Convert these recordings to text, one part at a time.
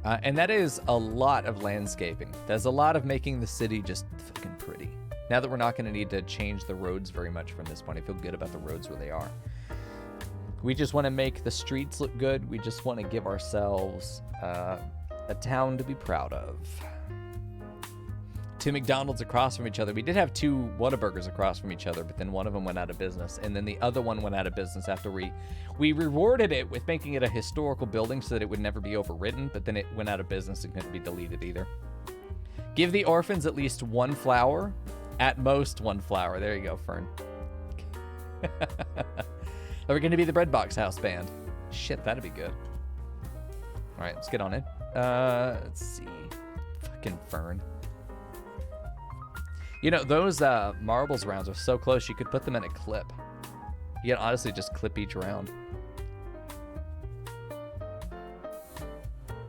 And that is a lot of landscaping. There's a lot of making the city just fucking pretty. Now that we're not going to need to change the roads very much from this point, I feel good about the roads where they are. We just want to make the streets look good. We just want to give ourselves a town to be proud of. 2 McDonald's across from each other. We did have 2 Whataburgers across from each other, but then one of them went out of business, and then the other one went out of business after we rewarded it with making it a historical building so that it would never be overwritten, but then it went out of business and couldn't be deleted either. Give the orphans at least 1 flower. At most 1 flower. There you go, Fern. Are we going to be the Breadbox House band? Shit, that'd be good. All right, let's get on it. Let's see. Fucking Fern. You know, those marbles rounds are so close, you could put them in a clip. You can honestly just clip each round.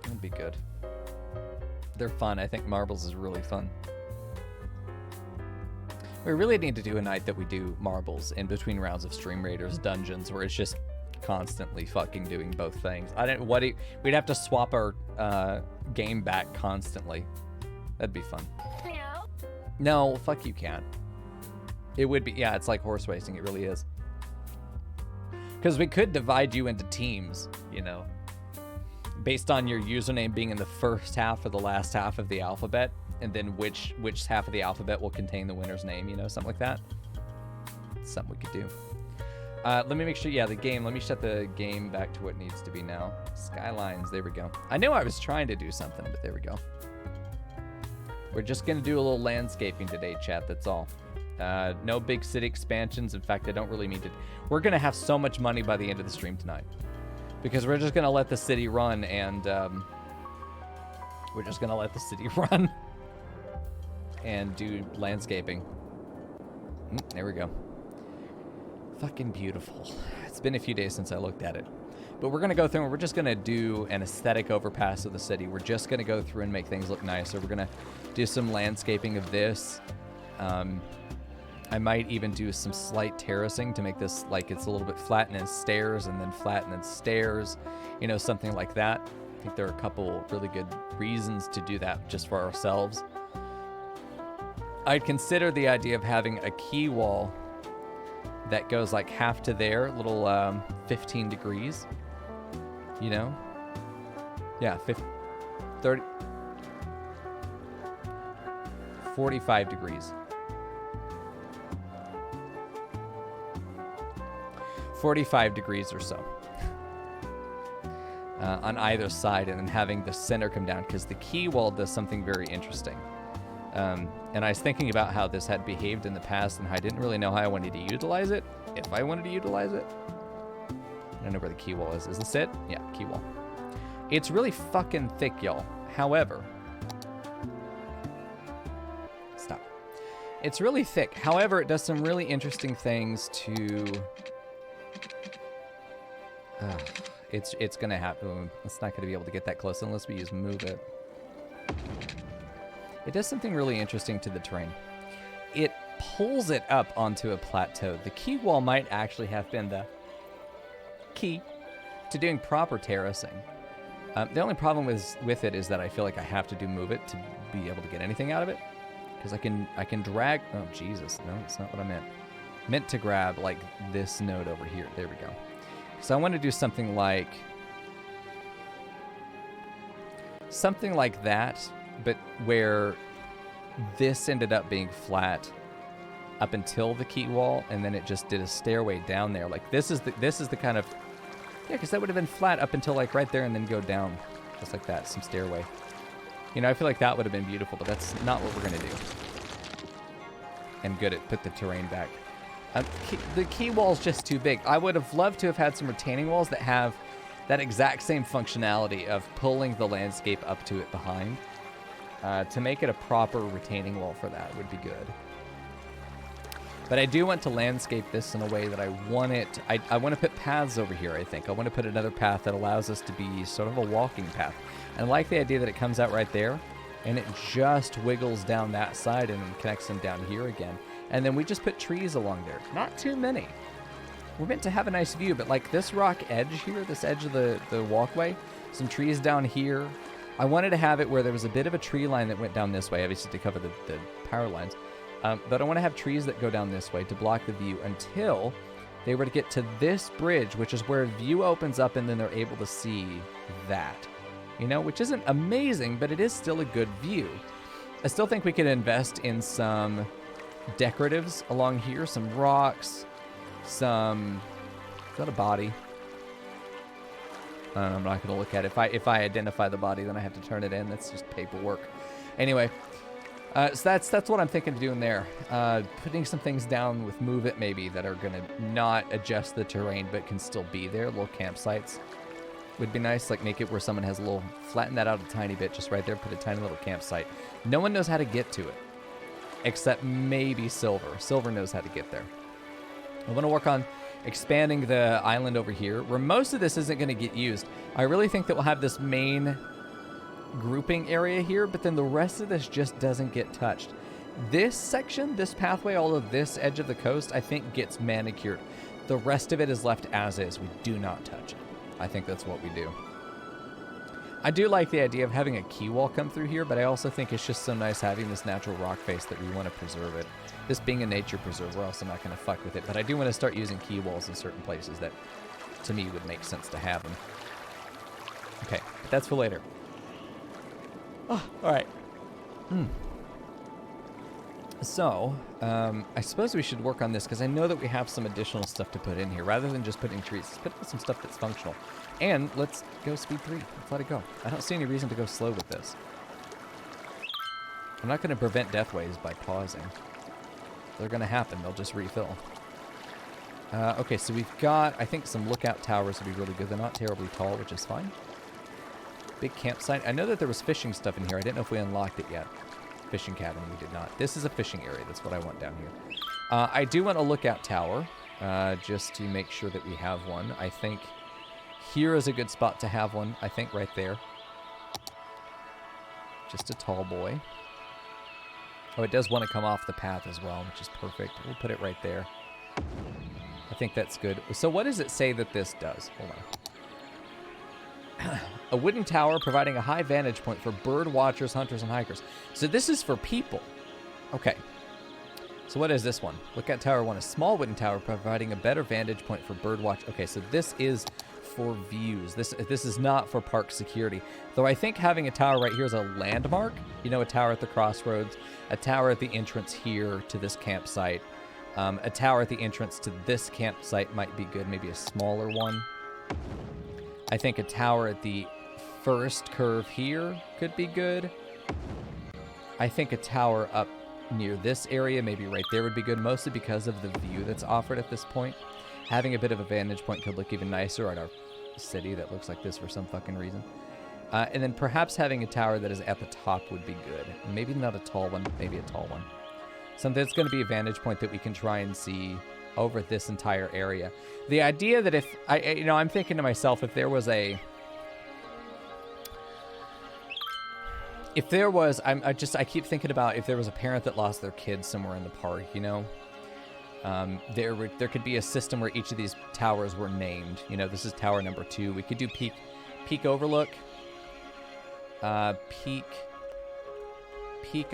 That'd be good. They're fun. I think marbles is really fun. We really need to do a night that we do marbles in between rounds of Stream Raiders dungeons where it's just constantly fucking doing both things. We'd have to swap our game back constantly. That'd be fun. No, fuck you can't. It would be, yeah, it's like horse racing, it really is. Because we could divide you into teams, you know, based on your username being in the first half or the last half of the alphabet, and then which half of the alphabet will contain the winner's name, you know, something like that. Something we could do. Let me make sure, yeah, the game, let me set the game back to what it needs to be now. Skylines, there we go. I knew I was trying to do something, but there we go. We're just going to do a little landscaping today, chat, that's all. No big city expansions. In fact, I don't really need to. We're going to have so much money by the end of the stream tonight. Because we're just going to let the city run, and we're just going to let the city run and do landscaping. There we go. Fucking beautiful. It's been a few days since I looked at it. But we're going to go through and we're just going to do an aesthetic overpass of the city. We're just going to go through and make things look nicer. We're going to do some landscaping of this. I might even do some slight terracing to make this like it's a little bit flat and then stairs and then flat and then stairs. You know, something like that. I think there are a couple really good reasons to do that just for ourselves. I'd consider the idea of having a key wall that goes like half to there, little 15 degrees. You know? Yeah, 30, 45 degrees. 45 degrees or so. On either side, and then having the center come down, because the key wall does something very interesting. And I was thinking about how this had behaved in the past and how I didn't really know how I wanted to utilize it, if I wanted to utilize it. I don't know where the key wall is. Is this it? Yeah, key wall. It's really fucking thick, y'all. However, stop. It's really thick. However, it does some really interesting things to... it's gonna happen. It's not gonna be able to get that close unless we use move it. It does something really interesting to the terrain. It pulls it up onto a plateau. The key wall might actually have been the key to doing proper terracing. The only problem with it is that I feel like I have to do move it to be able to get anything out of it. Because I can drag... Oh, Jesus. No, that's not what I meant. Meant to grab, like, this node over here. There we go. So I want to do something like that, but where this ended up being flat up until the key wall, and then it just did a stairway down there. Like this is the kind of, yeah, because that would have been flat up until like right there, and then go down just like that, some stairway. You know, I feel like that would have been beautiful, but that's not what we're gonna do. And good at put the terrain back. The key wall's just too big. I would have loved to have had some retaining walls that have that exact same functionality of pulling the landscape up to it behind. To make it a proper retaining wall for that would be good. But I do want to landscape this in a way that I want it... I want to put paths over here, I think. I want to put another path that allows us to be sort of a walking path. And I like the idea that it comes out right there, and it just wiggles down that side and then connects them down here again. And then we just put trees along there. Not too many. We're meant to have a nice view, but like this rock edge here, this edge of the walkway, some trees down here, I wanted to have it where there was a bit of a tree line that went down this way, obviously to cover the power lines. But I want to have trees that go down this way to block the view until they were to get to this bridge, which is where view opens up and then they're able to see that. You know, which isn't amazing, but it is still a good view. I still think we could invest in some decoratives along here, some rocks, some... Is that a body? I'm not going to look at it. If I identify the body, then I have to turn it in. That's just paperwork. Anyway, so that's what I'm thinking of doing there. Putting some things down with Move It maybe that are going to not adjust the terrain but can still be there. Little campsites would be nice. Like make it where someone has a little... Flatten that out a tiny bit just right there. Put a tiny little campsite. No one knows how to get to it. Except maybe Silver. Silver knows how to get there. I want to work on expanding the island over here, where most of this isn't going to get used. I really think that we'll have this main grouping area here, but then the rest of this just doesn't get touched. This section, this pathway, all of this edge of the coast, I think gets manicured. The rest of it is left as is. We do not touch it. I think that's what we do. I do like the idea of having a key wall come through here, but I also think it's just so nice having this natural rock face that we want to preserve it. This being a nature preserve, we're also not going to fuck with it, but I do want to start using key walls in certain places that, to me, would make sense to have them. Okay, but that's for later. Oh, all right. So, I suppose we should work on this, because I know that we have some additional stuff to put in here. Rather than just putting trees, let's put in some stuff that's functional. And let's go speed 3. Let's let it go. I don't see any reason to go slow with this. I'm not going to prevent death waves by pausing. They're going to happen. They'll just refill. Okay, so we've got, I think, some lookout towers would be really good. They're not terribly tall, which is fine. Big campsite. I know that there was fishing stuff in here. I didn't know if we unlocked it yet. Fishing cabin, we did not. This is a fishing area. That's what I want down here. I do want a lookout tower, just to make sure that we have one. I think here is a good spot to have one. I think right there. Just a tall boy. Oh, it does want to come off the path as well, which is perfect. We'll put it right there. I think that's good. So what does it say that this does? Hold on. A wooden tower providing a high vantage point for bird watchers, hunters, and hikers. So this is for people. Okay. So what is this one? Lookout Tower 1, a small wooden tower providing a better vantage point for bird watch. Okay, so this is for views. This is not for park security. Though I think having a tower right here is a landmark. You know, a tower at the crossroads, a tower at the entrance here to this campsite. A tower at the entrance to this campsite might be good. Maybe a smaller one. I think a tower at the first curve here could be good. I think a tower up near this area, maybe right there, would be good, mostly because of the view that's offered at this point. Having a bit of a vantage point could look even nicer at our city that looks like this for some fucking reason. And then perhaps having a tower that is at the top would be good. Maybe not a tall one, maybe a tall one. Something that's going to be a vantage point that we can try and see over this entire area. The idea that if I'm thinking to myself, if there was I keep thinking about if there was a parent that lost their kid somewhere in the park, you know, there could be a system where each of these towers were named. You know, this is tower number 2. We could do peak overlook, peak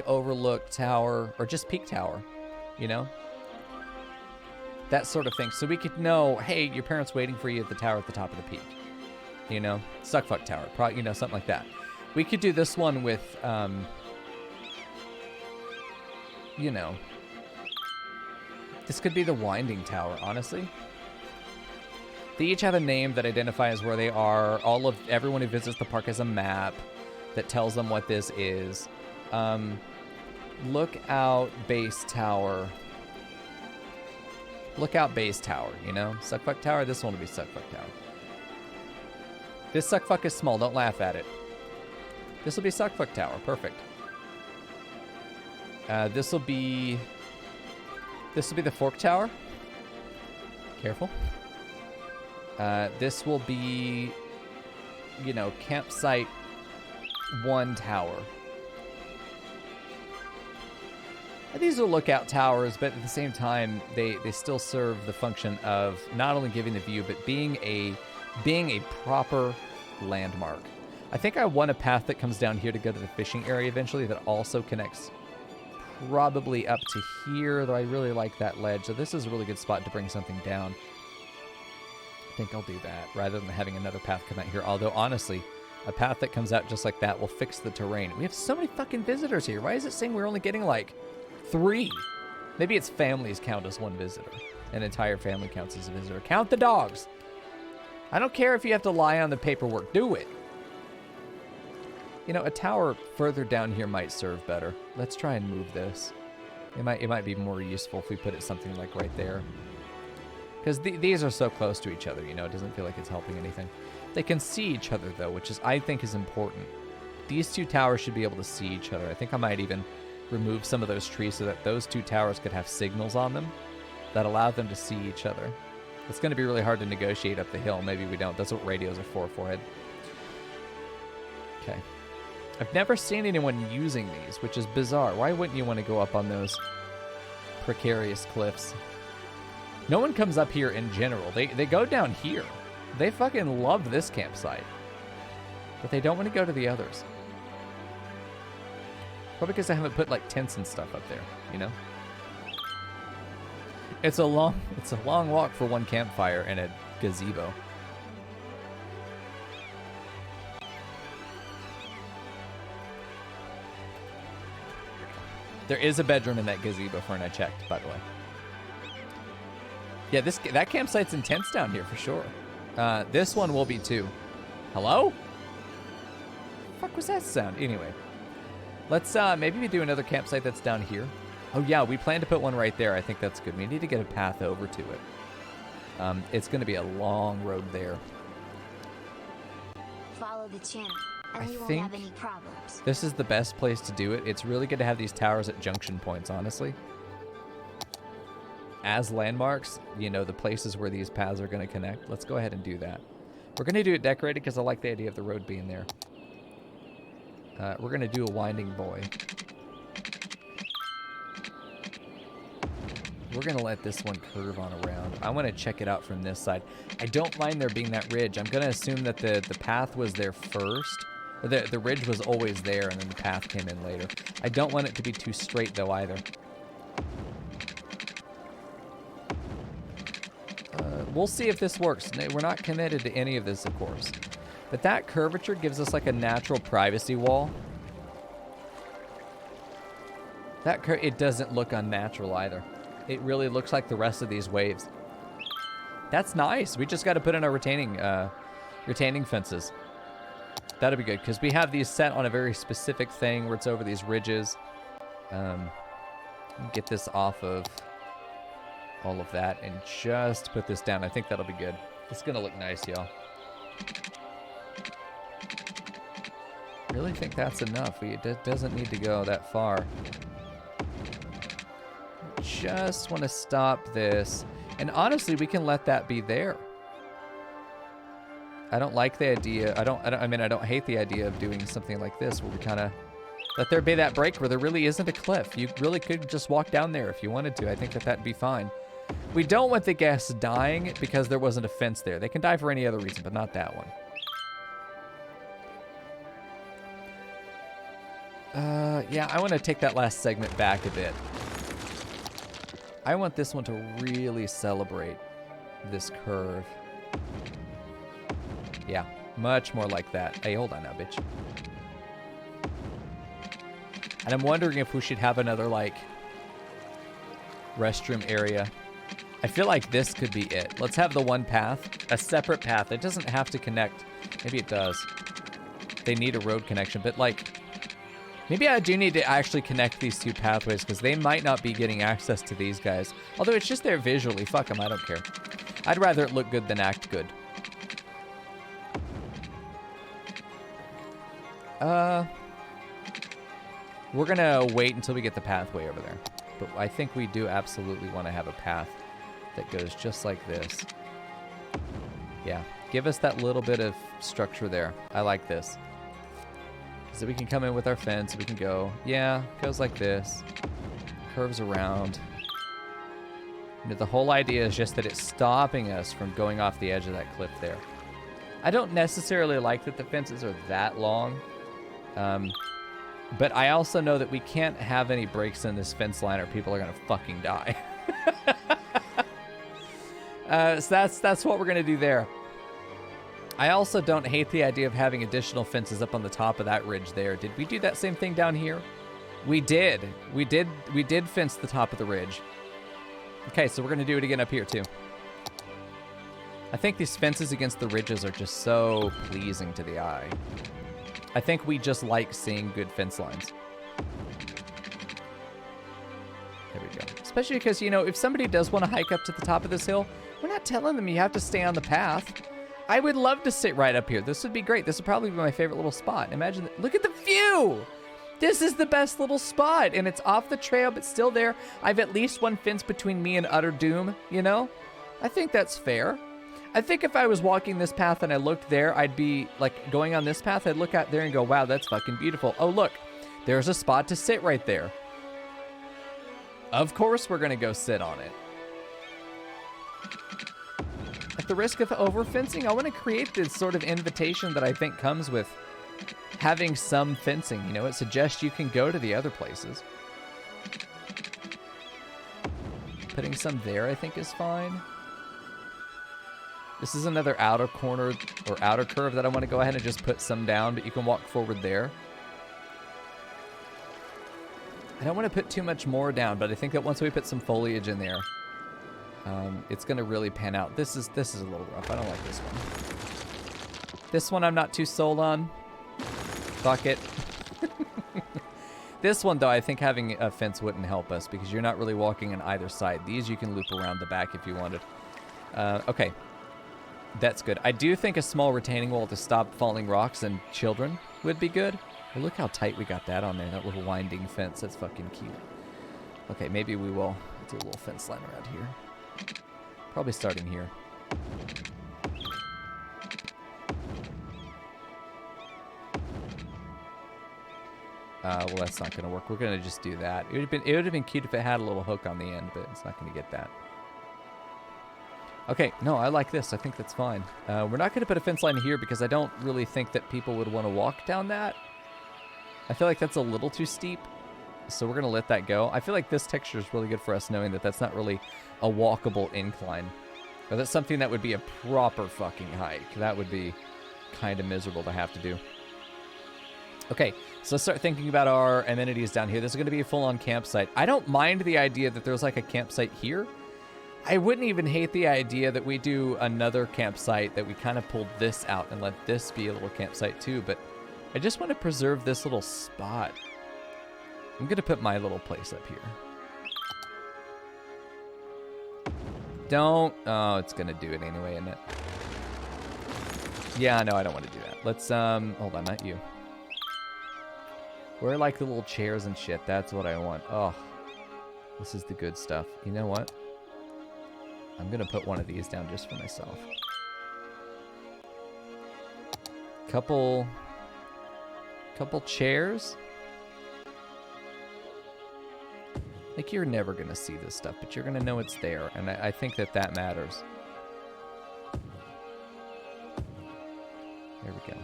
overlook tower, or just peak tower, you know. That sort of thing. So we could know, hey, your parent's waiting for you at the tower at the top of the peak. You know? Suckfuck tower. Probably, you know, something like that. We could do this one with, you know. This could be the winding tower, honestly. They each have a name that identifies where they are. Everyone who visits the park has a map that tells them what this is. Lookout base tower. Lookout base tower, you know? Suckfuck tower, this one will be Suckfuck tower. This Suckfuck is small, don't laugh at it. This will be Suckfuck tower, perfect. This will be the Fork tower. Careful. This will be, you know, campsite 1 tower. These are lookout towers, but at the same time, they still serve the function of not only giving the view, but being a proper landmark. I think I want a path that comes down here to go to the fishing area eventually that also connects probably up to here, though I really like that ledge. So this is a really good spot to bring something down. I think I'll do that rather than having another path come out here. Although, honestly, a path that comes out just like that will fix the terrain. We have so many fucking visitors here. Why is it saying we're only getting, like, 3? Maybe it's families count as one visitor. An entire family counts as a visitor. Count the dogs. I don't care if you have to lie on the paperwork. Do it. You know, a tower further down here might serve better. Let's try and move this. It might be more useful if we put it something like right there. Because these are so close to each other, you know, it doesn't feel like it's helping anything. They can see each other, though, which is, I think, is important. These two towers should be able to see each other. I think I might even remove some of those trees so that those two towers could have signals on them that allow them to see each other. It's going to be really hard to negotiate up the hill. Maybe we don't. That's what radios are for, forehead. Okay. I've never seen anyone using these, which is bizarre. Why wouldn't you want to go up on those precarious cliffs? No one comes up here in general. They go down here. They fucking love this campsite. But they don't want to go to the others. Probably because I haven't put like tents and stuff up there, you know? It's a long walk for one campfire and a gazebo. There is a bedroom in that gazebo for when I checked, by the way. Yeah, that campsite's intense down here for sure. This one will be too. Hello? The fuck was that sound? Anyway, let's maybe we do another campsite that's down here. Oh yeah, we plan to put one right there. I think that's good. We need to get a path over to it. It's going to be a long road there. Follow the channel, and you won't have any problems. This is the best place to do it. It's really good to have these towers at junction points, honestly. As landmarks, you know, the places where these paths are going to connect. Let's go ahead and do that. We're going to do it decorated because I like the idea of the road being there. We're going to do a winding boy. We're going to let this one curve on around. I want to check it out from this side. I don't mind there being that ridge. I'm going to assume that the path was there first. Or the ridge was always there and then the path came in later. I don't want it to be too straight, though, either. We'll see if this works. We're not committed to any of this, of course. But that curvature gives us like a natural privacy wall. It doesn't look unnatural either. It really looks like the rest of these waves. That's nice. We just got to put in our retaining fences. That'll be good because we have these set on a very specific thing where it's over these ridges. Get this off of all of that and just put this down. I think that'll be good. It's gonna look nice, y'all. Really think that's enough. It doesn't need to go that far. Just want to stop this. And honestly, we can let that be there. I don't like the idea. I don't hate the idea of doing something like this where we kind of let there be that break where there really isn't a cliff. You really could just walk down there if you wanted to. I think that'd be fine. We don't want the guests dying because there wasn't a fence there. They can die for any other reason, but not that one. Yeah, I want to take that last segment back a bit. I want this one to really celebrate this curve. Yeah, much more like that. Hey, hold on now, bitch. And I'm wondering if we should have another, like, restroom area. I feel like this could be it. Let's have the one path, a separate path. It doesn't have to connect. Maybe it does. They need a road connection, but, like, maybe I do need to actually connect these two pathways because they might not be getting access to these guys. Although it's just there visually. Fuck them, I don't care. I'd rather it look good than act good. We're gonna wait until we get the pathway over there. But I think we do absolutely want to have a path that goes just like this. Yeah, give us that little bit of structure there. I like this. So we can come in with our fence, we can go, yeah, goes like this. Curves around. You know, the whole idea is just that it's stopping us from going off the edge of that cliff there. I don't necessarily like that the fences are that long. But I also know that we can't have any breaks in this fence line or people are going to fucking die. So that's what we're going to do there. I also don't hate the idea of having additional fences up on the top of that ridge there. Did we do that same thing down here? We did. We did fence the top of the ridge. Okay, so we're going to do it again up here too. I think these fences against the ridges are just so pleasing to the eye. I think we just like seeing good fence lines. There we go. Especially because, you know, if somebody does want to hike up to the top of this hill, we're not telling them you have to stay on the path. I would love to sit right up here. This would be great. This would probably be my favorite little spot. Imagine, look at the view. This is the best little spot, and it's off the trail, but still there. I've at least one fence between me and utter doom, you know? I think that's fair. I think if I was walking this path and I looked there, I'd be, like, going on this path, I'd look out there and go, wow, that's fucking beautiful. Oh, look, there's a spot to sit right there. Of course we're going to go sit on it. At the risk of over-fencing, I want to create this sort of invitation that I think comes with having some fencing. You know, it suggests you can go to the other places. Putting some there, I think, is fine. This is another outer corner or outer curve that I want to go ahead and just put some down, but you can walk forward there. I don't want to put too much more down, but I think that once we put some foliage in there, it's going to really pan out. This is a little rough. I don't like this one. This one I'm not too sold on. Fuck it. This one, though, I think having a fence wouldn't help us because you're not really walking on either side. These you can loop around the back if you wanted. Okay. That's good. I do think a small retaining wall to stop falling rocks and children would be good. Well, look how tight we got that on there, that little winding fence. That's fucking cute. Okay, maybe we will do a little fence line around here. Probably starting here. Well, that's not going to work. We're going to just do that. It would have been cute if it had a little hook on the end, but it's not going to get that. Okay, no, I like this. I think that's fine. We're not going to put a fence line here because I don't really think that people would want to walk down that. I feel like that's a little too steep, so we're going to let that go. I feel like this texture is really good for us knowing that that's not really a walkable incline. Or that's something that would be a proper fucking hike. That would be kind of miserable to have to do. Okay, so let's start thinking about our amenities down here. This is going to be a full-on campsite. I don't mind the idea that there's like a campsite here. I wouldn't even hate the idea that we do another campsite, that we kind of pulled this out and let this be a little campsite too, but I just want to preserve this little spot. I'm going to put my little place up here. Don't. Oh, it's going to do it anyway, isn't it? Yeah, no, I don't want to do that. Let's, hold on, not you. Where are like the little chairs and shit? That's what I want. Oh, this is the good stuff. You know what? I'm going to put one of these down just for myself. Couple chairs. Like, you're never going to see this stuff, but you're going to know it's there, and I think that that matters. There we go.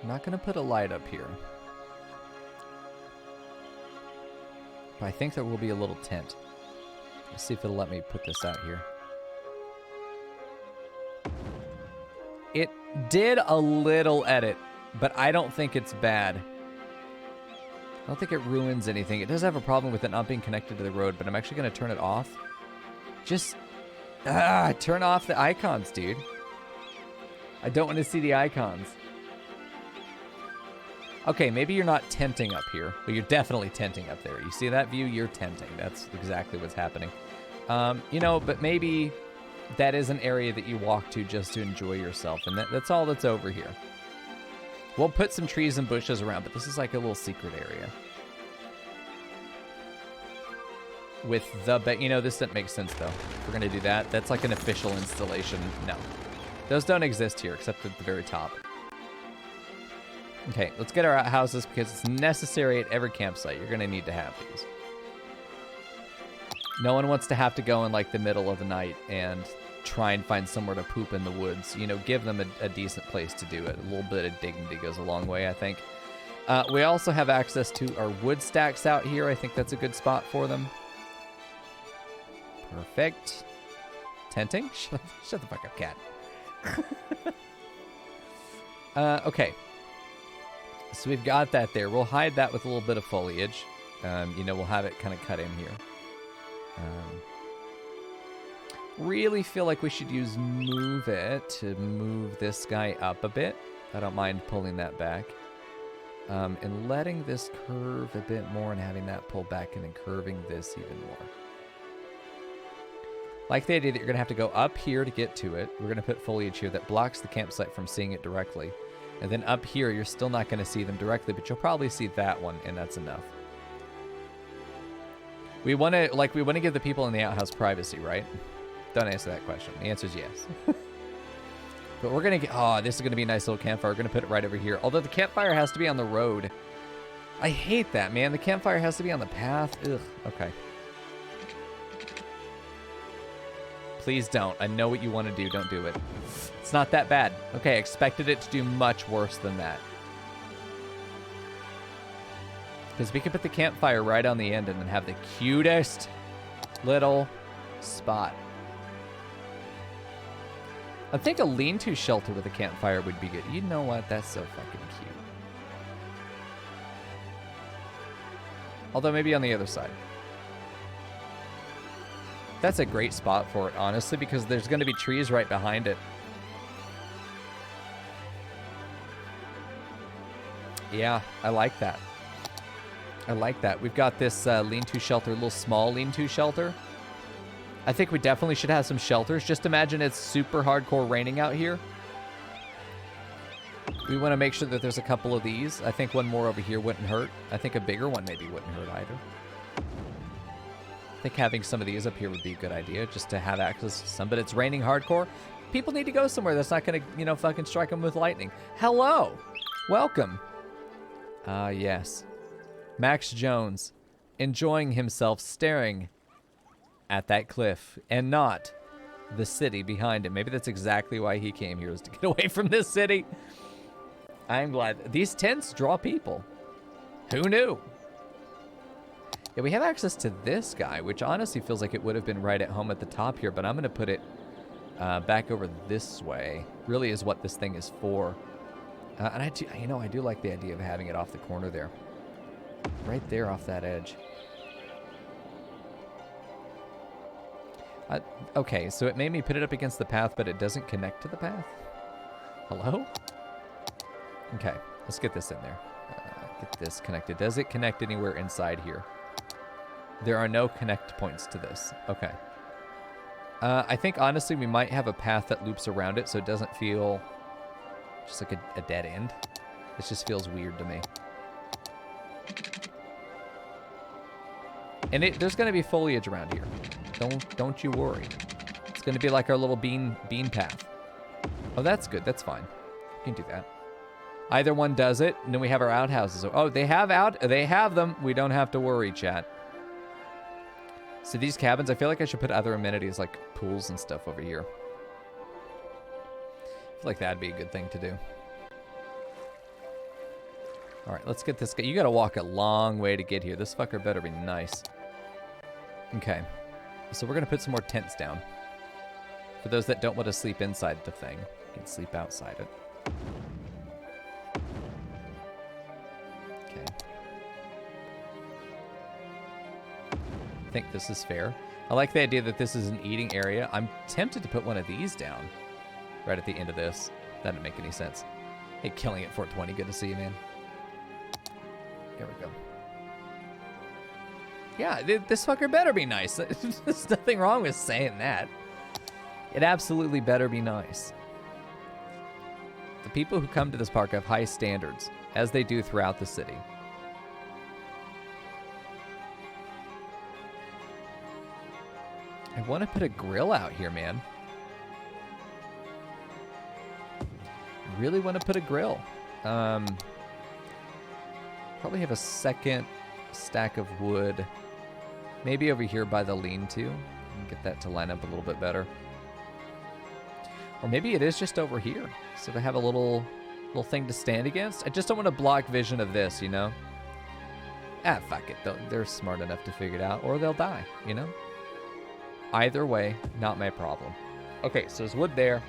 I'm not going to put a light up here. But I think there will be a little tent. Let's see if it'll let me put this out here. It did a little edit, but I don't think it's bad. I don't think it ruins anything. It does have a problem with it not being connected to the road, but I'm actually going to turn it off. Just, turn off the icons, dude. I don't want to see the icons. Okay, maybe you're not tenting up here, but you're definitely tenting up there. You see that view? You're tenting. That's exactly what's happening. You know, but maybe that is an area that you walk to just to enjoy yourself, and that's all that's over here. We'll put some trees and bushes around, but this is like a little secret area. With the bed, you know, this doesn't make sense though. If we're gonna do that, that's like an official installation. No, those don't exist here except at the very top. Okay, let's get our outhouses because it's necessary at every campsite. You're gonna need to have these. No one wants to have to go in like the middle of the night and try and find somewhere to poop in the woods. You know, give them a decent place to do it. A little bit of dignity goes a long way, I think. We also have access to our wood stacks out here. I think that's a good spot for them. Perfect. Tenting? Shut the fuck up, cat. Okay. So we've got that there. We'll hide that with a little bit of foliage. You know, we'll have it kind of cut in here. Really feel like we should use move it to move this guy up a bit. I don't mind pulling that back. And letting this curve a bit more and having that pull back and then curving this even more. Like the idea that you're going to have to go up here to get to it. We're going to put foliage here that blocks the campsite from seeing it directly. And then up here, you're still not going to see them directly, but you'll probably see that one, and that's enough. We want to give the people in the outhouse privacy, right? Don't answer that question. The answer is yes. But we're going to get... this is going to be a nice little campfire. We're going to put it right over here. Although the campfire has to be on the road. I hate that, man. The campfire has to be on the path. Ugh. Okay. Please don't. I know what you want to do. Don't do it. It's not that bad. Okay, I expected it to do much worse than that. Because we could put the campfire right on the end and then have the cutest little spot. I think a lean-to shelter with a campfire would be good. You know what? That's so fucking cute. Although maybe on the other side. That's a great spot for it, honestly, because there's going to be trees right behind it. Yeah, I like that. I like that. We've got this lean-to shelter, a little small lean-to shelter. I think we definitely should have some shelters. Just imagine it's super hardcore raining out here. We want to make sure that there's a couple of these. I think one more over here wouldn't hurt. I think a bigger one maybe wouldn't hurt either. I think having some of these up here would be a good idea, just to have access to some. But it's raining hardcore. People need to go somewhere that's not going to, you know, fucking strike them with lightning. Hello. Welcome. Yes. Max Jones enjoying himself staring at that cliff and not the city behind him. Maybe that's exactly why he came here, was to get away from this city. I'm glad. These tents draw people. Who knew? Yeah, we have access to this guy, which honestly feels like it would have been right at home at the top here, but I'm going to put it back over this way. Really is what this thing is for. And I do like the idea of having it off the corner there. Right there off that edge. Okay, so it made me put it up against the path, but it doesn't connect to the path. Hello? Okay, let's get this in there. Get this connected. Does it connect anywhere inside here? There are no connect points to this. Okay. I think, honestly, we might have a path that loops around it so it doesn't feel just like a dead end. It just feels weird to me. And there's going to be foliage around here. Don't you worry. It's going to be like our little bean path. Oh, that's good. That's fine. You can do that. Either one does it, and then we have our outhouses. Oh, they have them. We don't have to worry, chat. So these cabins, I feel like I should put other amenities like pools and stuff over here. I feel like that'd be a good thing to do. All right, let's get this guy. You got to walk a long way to get here. This fucker better be nice. Okay. So we're going to put some more tents down. For those that don't want to sleep inside the thing, you can sleep outside it. Okay. I think this is fair. I like the idea that this is an eating area. I'm tempted to put one of these down right at the end of this. That didn't make any sense. Hey, killing it 420. Good to see you, man. There we go. Yeah, this fucker better be nice. There's nothing wrong with saying that. It absolutely better be nice. The people who come to this park have high standards, as they do throughout the city. I want to put a grill out here, man. I really want to put a grill. Probably have a second stack of wood Maybe over here by the lean-to. Get that to line up a little bit better. Or maybe it is just over here. So they have a little thing to stand against. I just don't want to block vision of this, you know? Ah, fuck it. They're smart enough to figure it out. Or they'll die, you know? Either way, not my problem. Okay, so there's wood there.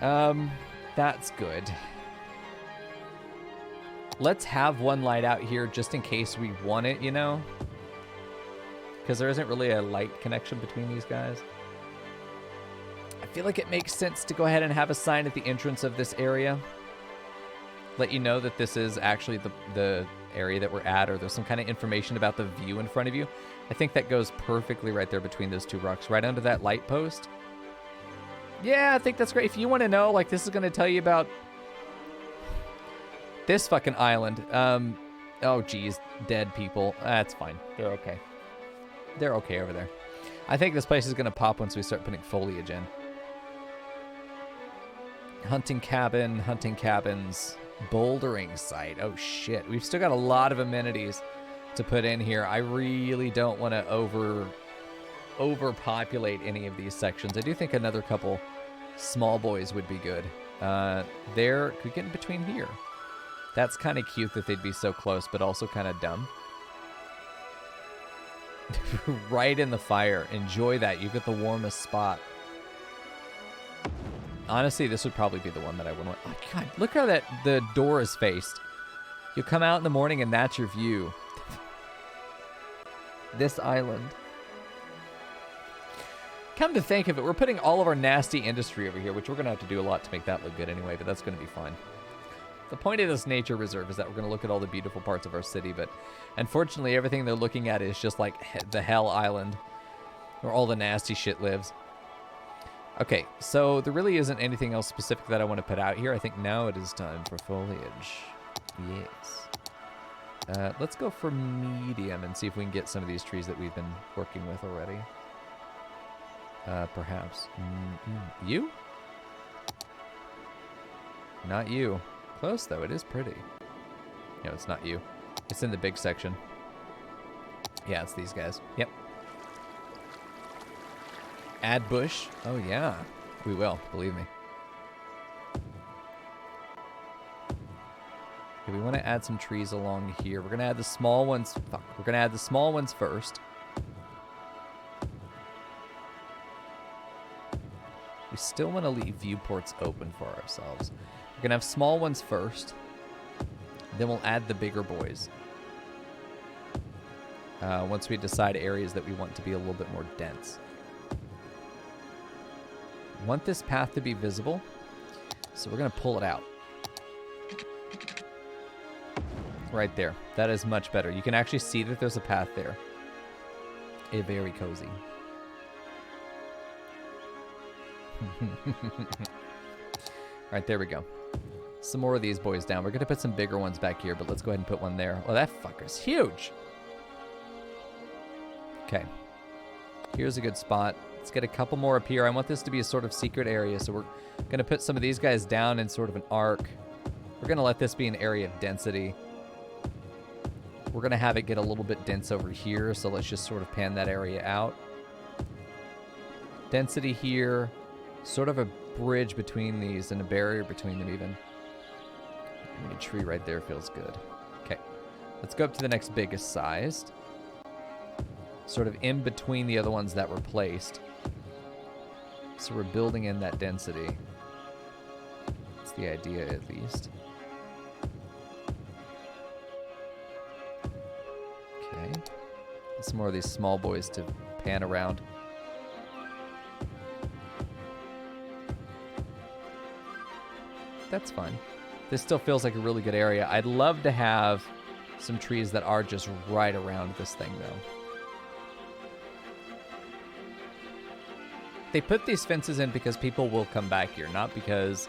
That's good. Let's have one light out here just in case we want it, you know? Because there isn't really a light connection between these guys. I feel like it makes sense to go ahead and have a sign at the entrance of this area. Let you know that this is actually the area that we're at, or there's some kind of information about the view in front of you. I think that goes perfectly right there between those two rocks, right under that light post. Yeah, I think that's great. If you want to know, like, this is going to tell you about this fucking island. Oh, geez, dead people. That's fine. They're okay. They're okay over there. I think this place is going to pop once we start putting foliage in. Hunting cabin, hunting cabins, bouldering site. Oh, shit. We've still got a lot of amenities to put in here. I really don't want to overpopulate any of these sections. I do think another couple small boys would be good. There, could we get in between here? That's kind of cute that they'd be so close, but also kind of dumb. Right in the fire. Enjoy that. You get the warmest spot. Honestly, this would probably be the one that I would want. Oh, God, look how the door is faced. You come out in the morning and that's your view. This island. Come to think of it, we're putting all of our nasty industry over here, which we're going to have to do a lot to make that look good anyway, but that's going to be fine. The point of this nature reserve is that we're going to look at all the beautiful parts of our city, but unfortunately everything they're looking at is just like the Hell Island, where all the nasty shit lives. Okay, so there really isn't anything else specific that I want to put out here. I think now it is time for foliage. Yes. Let's go for medium and see if we can get some of these trees that we've been working with already. Perhaps. You? Not you. Close, though. It is pretty. No, it's not you. It's in the big section. Yeah, it's these guys. Yep. Add bush. Oh, yeah. We will. Believe me. Okay, we want to add some trees along here. We're going to add the small ones. Fuck. We're going to add the small ones first. We still want to leave viewports open for ourselves. We're going to have small ones first. Then we'll add the bigger boys. Once we decide areas that we want to be a little bit more dense. Want this path to be visible, so we're going to pull it out. Right there. That is much better. You can actually see that there's a path there. Very cozy. Alright, there we go. Some more of these boys down. We're going to put some bigger ones back here, but let's go ahead and put one there. Oh, that fucker's huge. Okay. Here's a good spot. Let's get a couple more up here. I want this to be a sort of secret area, so we're going to put some of these guys down in sort of an arc. We're going to let this be an area of density. We're going to have it get a little bit dense over here, so let's just sort of pan that area out. Density here. Sort of a bridge between these and a barrier between them even. A tree right there feels good. Okay. Let's go up to the next biggest sized. Sort of in between the other ones that were placed. So we're building in that density. That's the idea, at least. Okay. Some more of these small boys to pan around. That's fine. This still feels like a really good area. I'd love to have some trees that are just right around this thing, though. They put these fences in because people will come back here, not because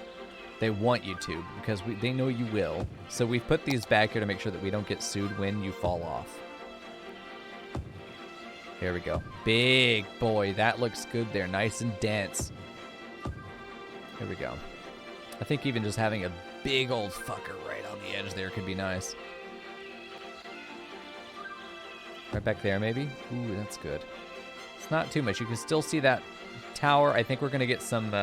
they want you to, because they know you will. So we've put these back here to make sure that we don't get sued when you fall off. Here we go. Big boy. That looks good there. Nice and dense. Here we go. I think even just having a big old fucker right on the edge there could be nice. Right back there, maybe? Ooh, that's good. It's not too much. You can still see that tower. I think we're going to get some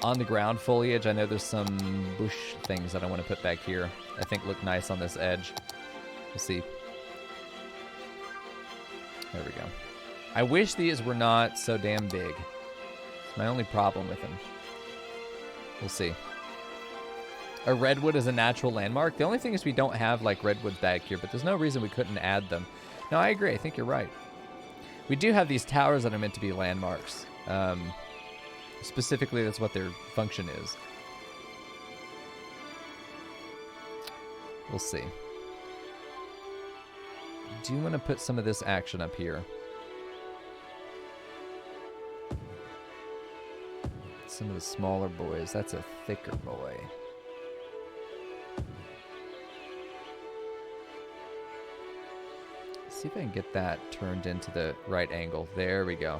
on-the-ground foliage. I know there's some bush things that I want to put back here. I think look nice on this edge. We'll see. There we go. I wish these were not so damn big. It's my only problem with them. We'll see. A redwood is a natural landmark. The only thing is we don't have like redwoods back here, but there's no reason we couldn't add them. No, I agree. I think you're right. We do have these towers that are meant to be landmarks. Specifically, that's what their function is. We'll see. Do you want to put some of this action up here? Some of the smaller boys. That's a thicker boy. See if I can get that turned into the right angle. There we go.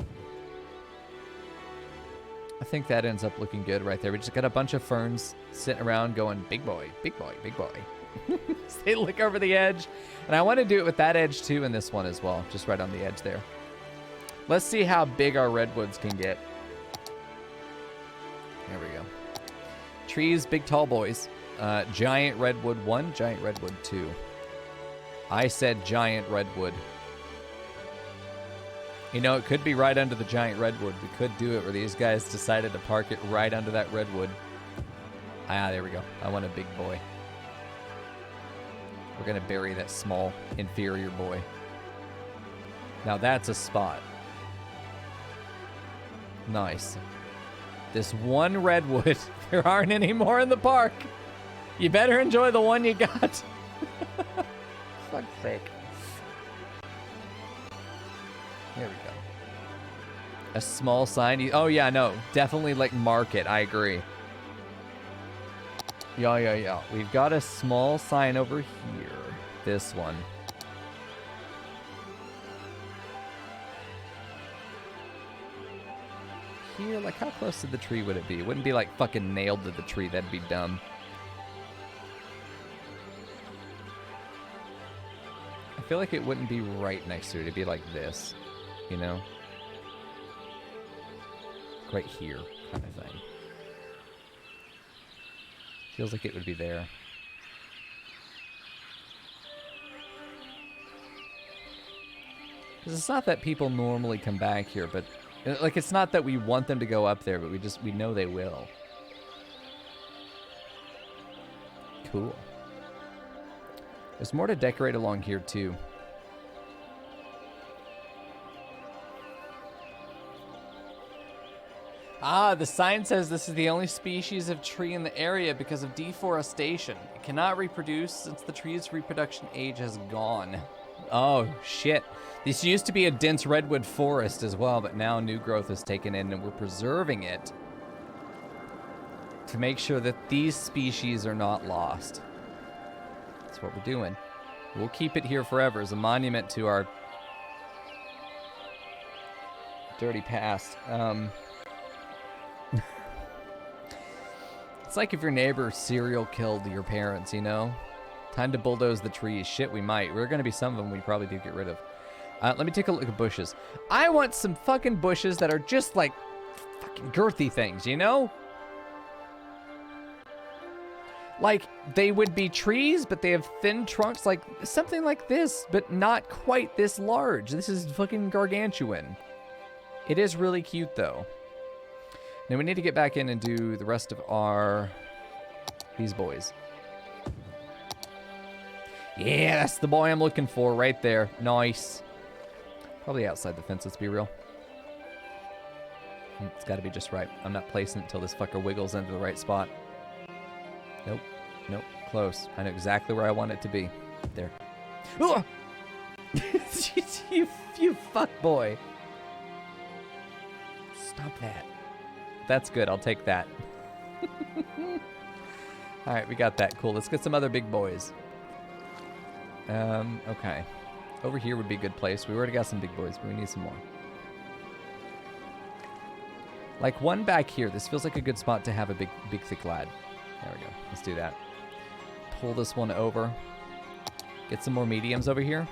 I think that ends up looking good right there. We just got a bunch of ferns sitting around going, big boy, big boy, big boy. So they look over the edge. And I want to do it with that edge too and this one as well. Just right on the edge there. Let's see how big our redwoods can get. There we go. Trees, big tall boys. Giant redwood 1, giant redwood 2. I said giant redwood. You know, it could be right under the giant redwood. We could do it where these guys decided to park it right under that redwood. Ah, there we go. I want a big boy. We're going to bury that small, inferior boy. Now that's a spot. Nice. This one redwood. There aren't any more in the park. You better enjoy the one you got. Fuck's sake. There we go. A small sign. Oh, yeah, no. Definitely, like, mark it. I agree. Yeah. We've got a small sign over here. This one. Here, like, how close to the tree would it be? It wouldn't be, like, fucking nailed to the tree. That'd be dumb. I feel like it wouldn't be right next to it. It'd be like this, you know? Right here, kind of thing. Feels like it would be there. Because it's not that people normally come back here, but... Like, it's not that we want them to go up there, but we know they will. Cool. There's more to decorate along here, too. Ah, the sign says this is the only species of tree in the area because of deforestation. It cannot reproduce since the tree's reproduction age has gone. Oh, shit. This used to be a dense redwood forest as well, but now new growth is taken in and we're preserving it to make sure that these species are not lost. That's what we're doing. We'll keep it here forever as a monument to our dirty past. It's like if your neighbor serial killed your parents, you know? Time to bulldoze the trees. Shit, we might. We're going to be some of them we probably do get rid of. Let me take a look at bushes. I want some fucking bushes that are just like fucking girthy things, you know? Like, they would be trees, but they have thin trunks, like something like this, but not quite this large. This is fucking gargantuan. It is really cute, though. Now, we need to get back in and do the rest of these boys. Yeah, that's the boy I'm looking for right there. Nice. Probably outside the fence, let's be real. It's got to be just right. I'm not placing it until this fucker wiggles into the right spot. Nope. Nope. Close. I know exactly where I want it to be. There. Oh! you fuck boy. Stop that. That's good. I'll take that. All right, we got that. Cool. Let's get some other big boys. Okay. Over here would be a good place. We already got some big boys, but we need some more. Like one back here. This feels like a good spot to have a big, thick lad. There we go. Let's do that. Pull this one over. Get some more mediums over here.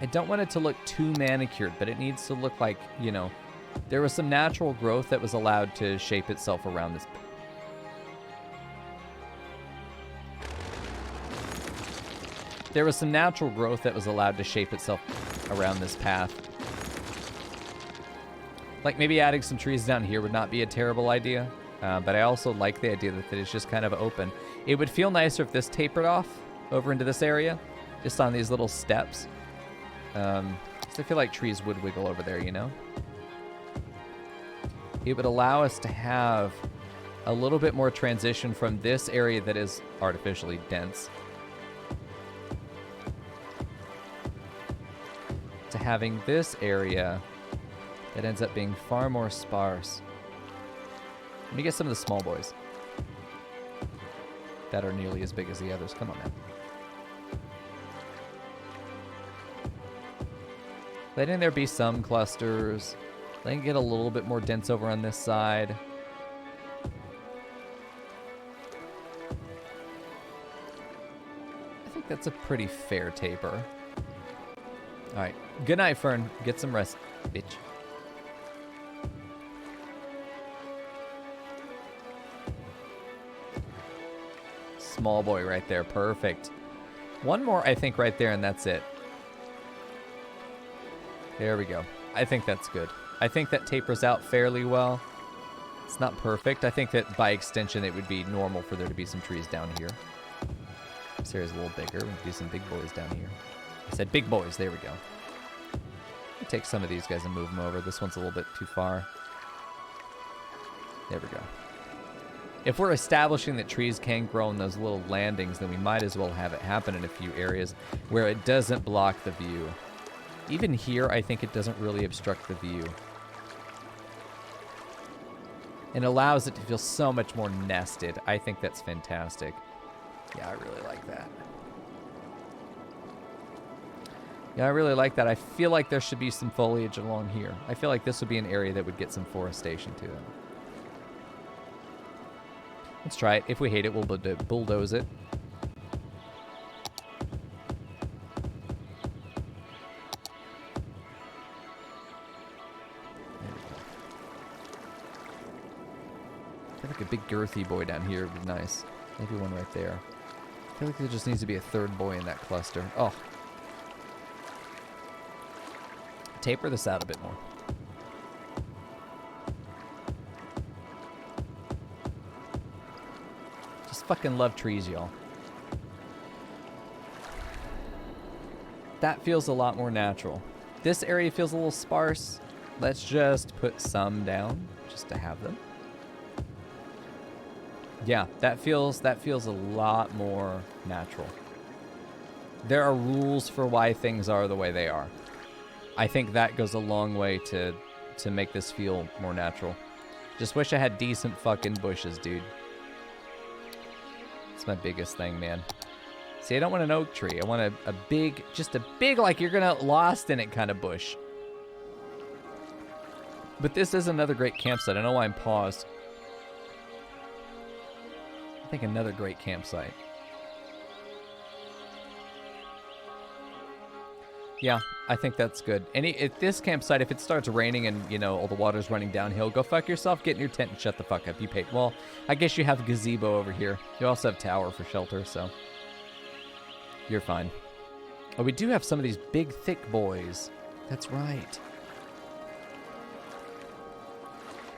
I don't want it to look too manicured, but it needs to look like, you know, there was some natural growth that was allowed to shape itself around this. There was some natural growth that was allowed to shape itself around this path. Like maybe adding some trees down here would not be a terrible idea, but I also like the idea that it's just kind of open. It would feel nicer if this tapered off over into this area, just on these little steps. 'Cause I feel like trees would wiggle over there, you know? It would allow us to have a little bit more transition from this area that is artificially dense to having this area that ends up being far more sparse. Let me get some of the small boys that are nearly as big as the others. Come on, man. Letting there be some clusters. Letting it get a little bit more dense over on this side. I think that's a pretty fair taper. All right. Good night, Fern. Get some rest, bitch. Small boy right there. Perfect. One more, I think, right there, and that's it. There we go. I think that's good. I think that tapers out fairly well. It's not perfect. I think that by extension, it would be normal for there to be some trees down here. This area's a little bigger. We can do some big boys down here. I said big boys. There we go. I'll take some of these guys and move them over. This one's a little bit too far. There we go. If we're establishing that trees can grow in those little landings, then we might as well have it happen in a few areas where it doesn't block the view. Even here, I think it doesn't really obstruct the view. And allows it to feel so much more nested. I think that's fantastic. Yeah, I really like that. Yeah, I really like that. I feel like there should be some foliage along here. I feel like this would be an area that would get some forestation to it. Let's try it. If we hate it, we'll bulldoze it. I feel like a big girthy boy down here would be nice. Maybe one right there. I feel like there just needs to be a third boy in that cluster. Oh. Taper this out a bit more. Just fucking love trees, y'all. That feels a lot more natural. This area feels a little sparse. Let's just put some down just to have them. Yeah, that feels a lot more natural. There are rules for why things are the way they are. I think that goes a long way to make this feel more natural. Just wish I had decent fucking bushes, dude. It's my biggest thing, man. See, I don't want an oak tree. I want a big, just a big, like you're gonna lost in it kind of bush. But this is another great campsite. I know why I'm paused. I think another great campsite. Yeah, I think that's good. At this campsite, if it starts raining and, you know, all the water's running downhill, go fuck yourself, get in your tent and shut the fuck up. You paid. Well, I guess you have a gazebo over here. You also have tower for shelter, so you're fine. Oh, we do have some of these big, thick boys. That's right.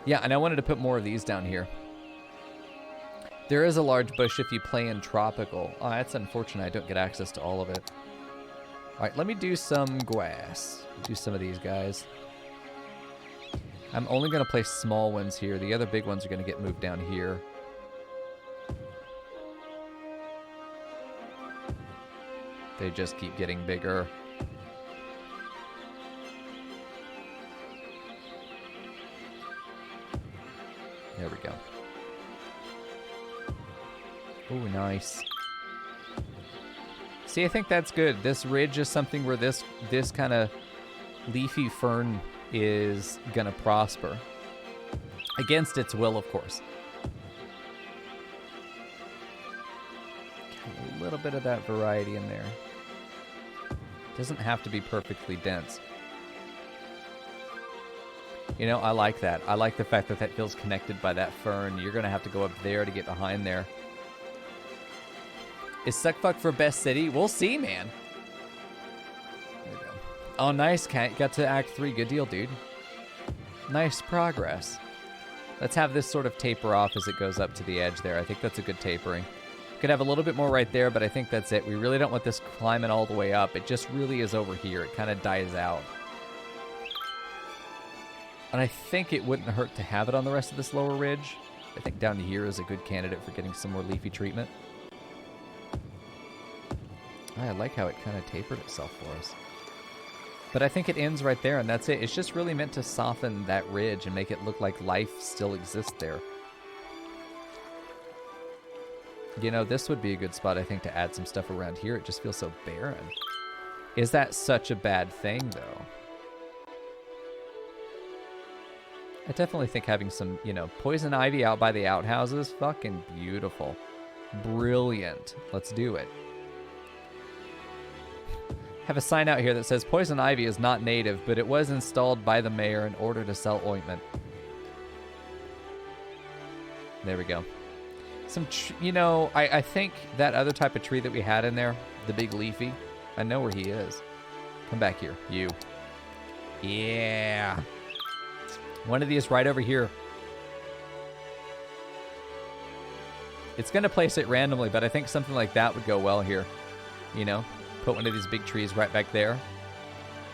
Yeah, and I wanted to put more of these down here. There is a large bush if you play in tropical. Oh, that's unfortunate. I don't get access to all of it. All right, let me do some grass. Do some of these guys. I'm only going to place small ones here. The other big ones are going to get moved down here. They just keep getting bigger. There we go. Ooh, nice. See, I think that's good. This ridge is something where this kind of leafy fern is going to prosper. Against its will, of course. Got a little bit of that variety in there. Doesn't have to be perfectly dense. You know, I like that. I like the fact that that feels connected by that fern. You're going to have to go up there to get behind there. Is Suckfuck for best city? We'll see, man. There we go. Oh, nice, Cat. Got to Act 3. Good deal, dude. Nice progress. Let's have this sort of taper off as it goes up to the edge there. I think that's a good tapering. Could have a little bit more right there, but I think that's it. We really don't want this climbing all the way up. It just really is over here. It kind of dies out. And I think it wouldn't hurt to have it on the rest of this lower ridge. I think down to here is a good candidate for getting some more leafy treatment. I like how it kind of tapered itself for us. But I think it ends right there, and that's it. It's just really meant to soften that ridge and make it look like life still exists there. You know, this would be a good spot, I think, to add some stuff around here. It just feels so barren. Is that such a bad thing, though? I definitely think having some, you know, poison ivy out by the outhouses, fucking beautiful. Brilliant. Let's do it. Have a sign out here that says poison ivy is not native, but it was installed by the mayor in order to sell ointment. There we go. Some, you know, I think that other type of tree that we had in there, the big leafy, I know where he is. Come back here, you. Yeah. One of these right over here. It's going to place it randomly, but I think something like that would go well here. You know, put one of these big trees right back there.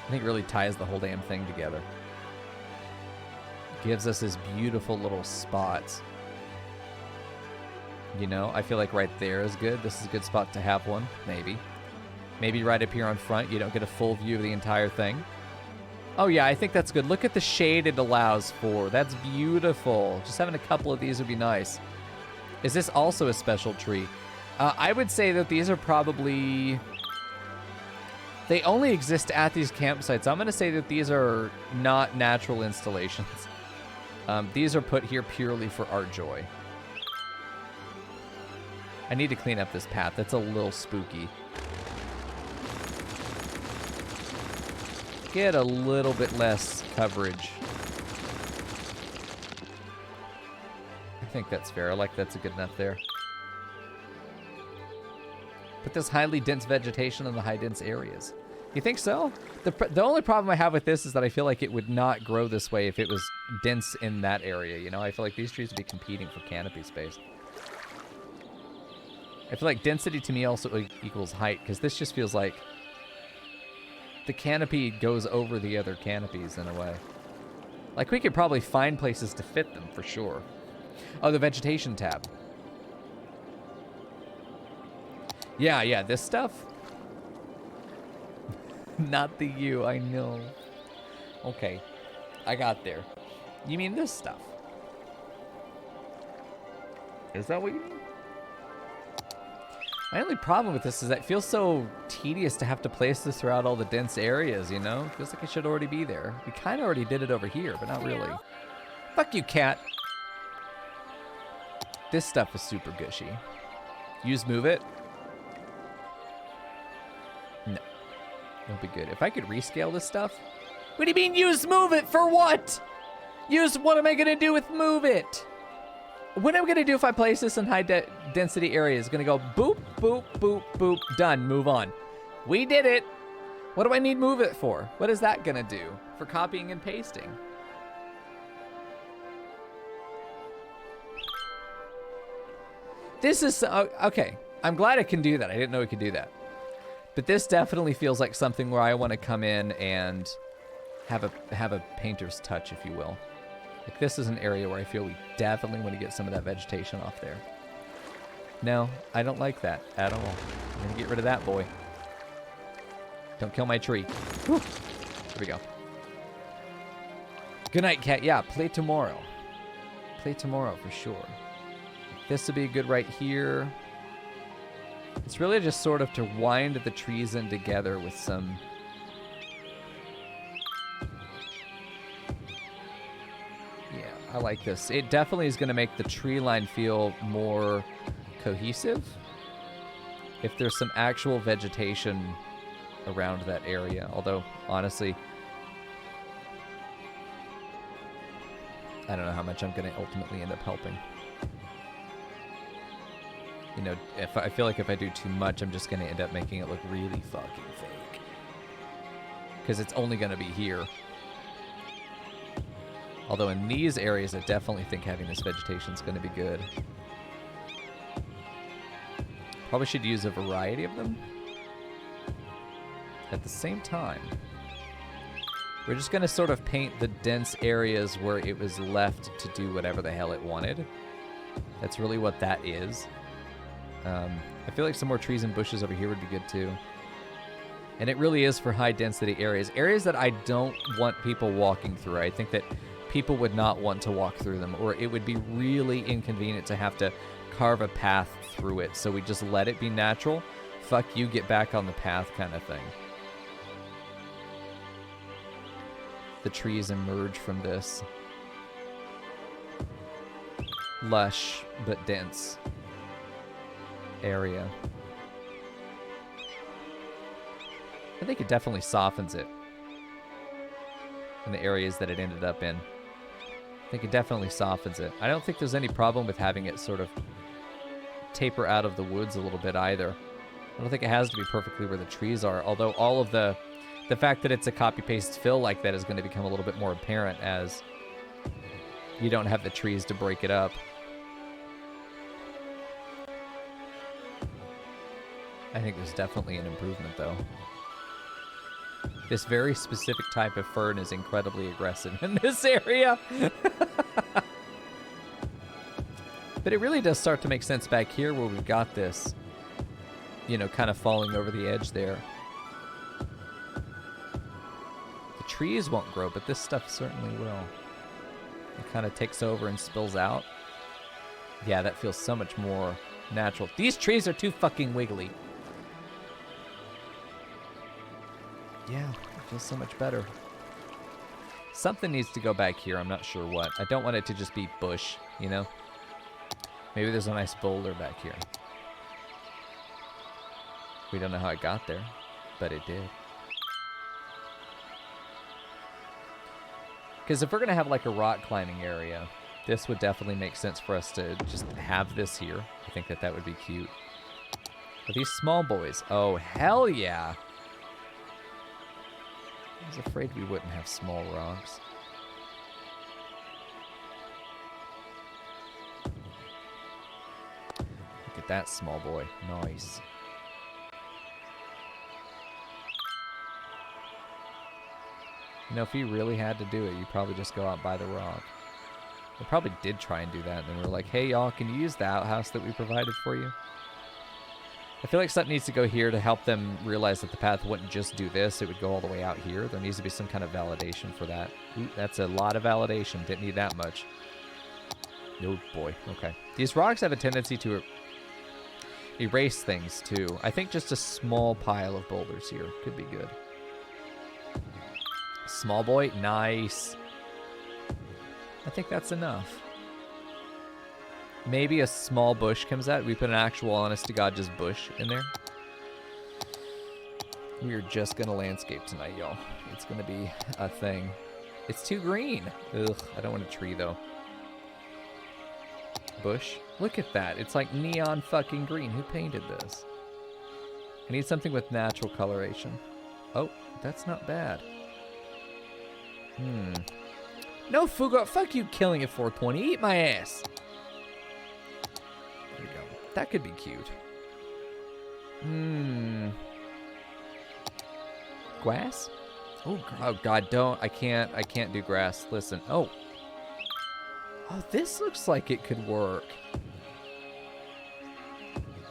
I think it really ties the whole damn thing together. Gives us this beautiful little spots. You know, I feel like right there is good. This is a good spot to have one, maybe. Maybe right up here on front, you don't get a full view of the entire thing. Oh yeah, I think that's good. Look at the shade it allows for. That's beautiful. Just having a couple of these would be nice. Is this also a special tree? I would say that these are probably... They only exist at these campsites. I'm going to say that these are not natural installations. These are put here purely for art joy. I need to clean up this path. That's a little spooky. Get a little bit less coverage. I think that's fair. I like that's good enough there. Put this highly dense vegetation in the high dense areas. You think so? The only problem I have with this is that I feel like it would not grow this way if it was dense in that area. You know, I feel like these trees would be competing for canopy space. I feel like density to me also equals height, because this just feels like the canopy goes over the other canopies in a way. Like, we could probably find places to fit them for sure. Oh, the vegetation tab. Yeah, this stuff. Not the U, I know. Okay, I got there. You mean this stuff? Is that what you mean? My only problem with this is that it feels so tedious to have to place this throughout all the dense areas, you know? It feels like it should already be there. We kind of already did it over here, but not really. Fuck you, cat. This stuff is super gushy. Use move it. No. It'll be good. If I could rescale this stuff. What do you mean use move it? For what? Use what am I going to do with move it? What I'm going to do if I place this in high density areas is going to go boop, boop, boop, boop, done, move on. We did it. What do I need move it for? What is that going to do? For copying and pasting. This is, okay. I'm glad I can do that. I didn't know we could do that. But this definitely feels like something where I want to come in and have a painter's touch, if you will. Like, this is an area where I feel we definitely want to get some of that vegetation off there. No, I don't like that at all. I'm going to get rid of that boy. Don't kill my tree. Whew. There we go. Good night, cat. Yeah, play tomorrow. Play tomorrow for sure. This would be good right here. It's really just sort of to wind the trees in together with some... I like this. It definitely is going to make the tree line feel more cohesive if there's some actual vegetation around that area. Although, honestly, I don't know how much I'm going to ultimately end up helping. You know, I feel like if I do too much, I'm just going to end up making it look really fucking fake. Because it's only going to be here. Although in these areas, I definitely think having this vegetation is going to be good. Probably should use a variety of them. At the same time, we're just going to sort of paint the dense areas where it was left to do whatever the hell it wanted. That's really what that is. I feel like some more trees and bushes over here would be good too. And it really is for high density areas. Areas that I don't want people walking through. I think that people would not want to walk through them, or it would be really inconvenient to have to carve a path through it. So we just let it be natural. Fuck you, get back on the path kind of thing. The trees emerge from this lush but dense area. I think it definitely softens it in the areas that it ended up in. I think it definitely softens it. I don't think there's any problem with having it sort of taper out of the woods a little bit either. I don't think it has to be perfectly where the trees are, although all of the fact that it's a copy-paste fill like that is going to become a little bit more apparent as you don't have the trees to break it up. I think there's definitely an improvement, though. This very specific type of fern is incredibly aggressive in this area. But it really does start to make sense back here where we've got this, you know, kind of falling over the edge there. The trees won't grow, but this stuff certainly will. It kind of takes over and spills out. Yeah, that feels so much more natural. These trees are too fucking wiggly. Yeah, it feels so much better. Something needs to go back here. I'm not sure what. I don't want it to just be bush, you know? Maybe there's a nice boulder back here. We don't know how it got there, but it did. Because if we're going to have like a rock climbing area, this would definitely make sense for us to just have this here. I think that that would be cute. But these small boys, oh, hell yeah. I was afraid we wouldn't have small rocks. Look at that small boy. Nice. You know, if you really had to do it, you'd probably just go out by the rock. We probably did try and do that, and then we're like, hey, y'all, can you use the outhouse that we provided for you? I feel like something needs to go here to help them realize that the path wouldn't just do this. It would go all the way out here. There needs to be some kind of validation for that. Ooh, that's a lot of validation. Didn't need that much. Oh, boy. Okay. These rocks have a tendency to erase things, too. I think just a small pile of boulders here could be good. Small boy. Nice. I think that's enough. Maybe a small bush comes out. We put an actual, honest to God, just bush in there. We are just going to landscape tonight, y'all. It's going to be a thing. It's too green. Ugh, I don't want a tree, though. Bush. Look at that. It's like neon fucking green. Who painted this? I need something with natural coloration. Oh, that's not bad. No, Fugo. Fuck you killing at 420. Eat my ass. There we go. That could be cute. Grass? Oh God, don't. I can't do grass. Listen. Oh, this looks like it could work.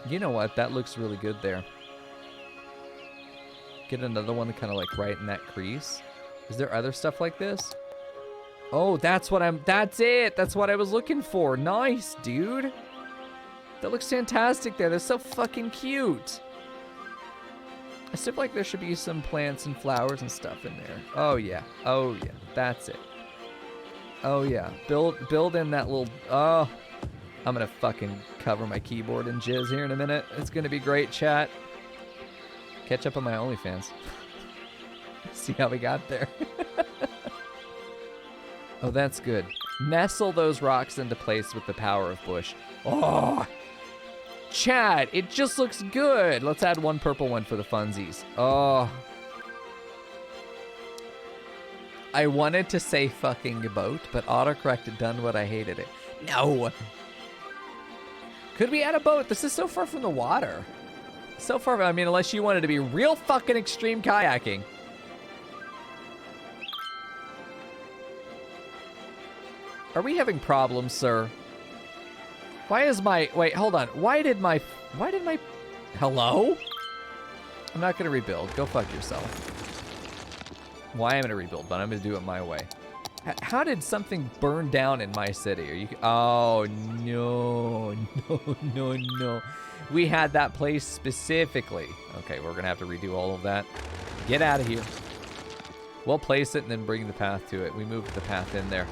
You know what? That looks really good there. Get another one kind of like right in that crease. Is there other stuff like this? Oh, that's what that's it. That's what I was looking for. Nice, dude. That looks fantastic there. That's so fucking cute. I still feel like there should be some plants and flowers and stuff in there. Oh, yeah. Oh, yeah. That's it. Oh, yeah. Build in that little... Oh, I'm going to fucking cover my keyboard in jizz here in a minute. It's going to be great, chat. Catch up on my OnlyFans. See how we got there. Oh, that's good. Nestle those rocks into place with the power of bush. Oh, Chad, it just looks good. Let's add one purple one for the funsies. Oh. I wanted to say fucking boat, but autocorrect had done what I hated it. No. Could we add a boat? This is so far from the water. So far, I mean, unless you wanted to be real fucking extreme kayaking. Are we having problems, sir? Why is my, wait, hold on. Why did my, hello? I'm not gonna rebuild. Go fuck yourself. Why am I gonna rebuild, but I'm gonna do it my way. How did something burn down in my city? Are you, oh, no, no. We had that place specifically. Okay, we're gonna have to redo all of that. Get out of here. We'll place it and then bring the path to it. We moved the path in there.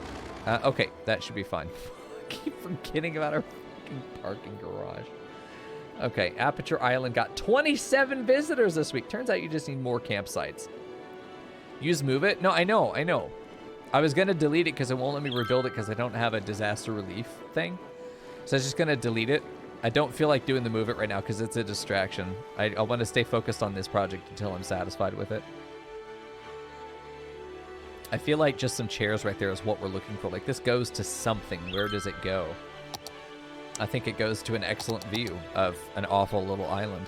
Okay, that should be fine. I keep forgetting about our fucking parking garage. Okay, Aperture Island got 27 visitors this week. Turns out you just need more campsites. Use Move It? No, I know. I was gonna delete it because it won't let me rebuild it because I don't have a disaster relief thing. So I was just gonna delete it. I don't feel like doing the Move It right now because it's a distraction. I want to stay focused on this project until I'm satisfied with it. I feel like just some chairs right there is what we're looking for. Like, this goes to something. Where does it go? I think it goes to an excellent view of an awful little island.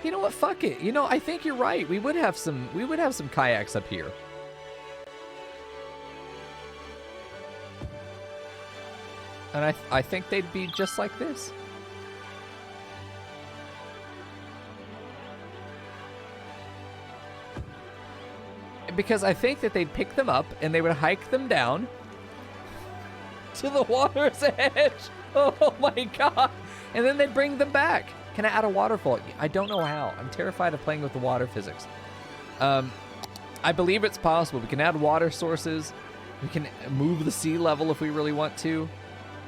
You know what? Fuck it. You know, I think you're right. We would have some kayaks up here. And I think they'd be just like this. Because I think that they'd pick them up and they would hike them down to the water's edge. Oh my god. And then they'd bring them back. Can I add a waterfall? I don't know how. I'm terrified of playing with the water physics. I believe it's possible. We can add water sources. We can move the sea level if we really want to.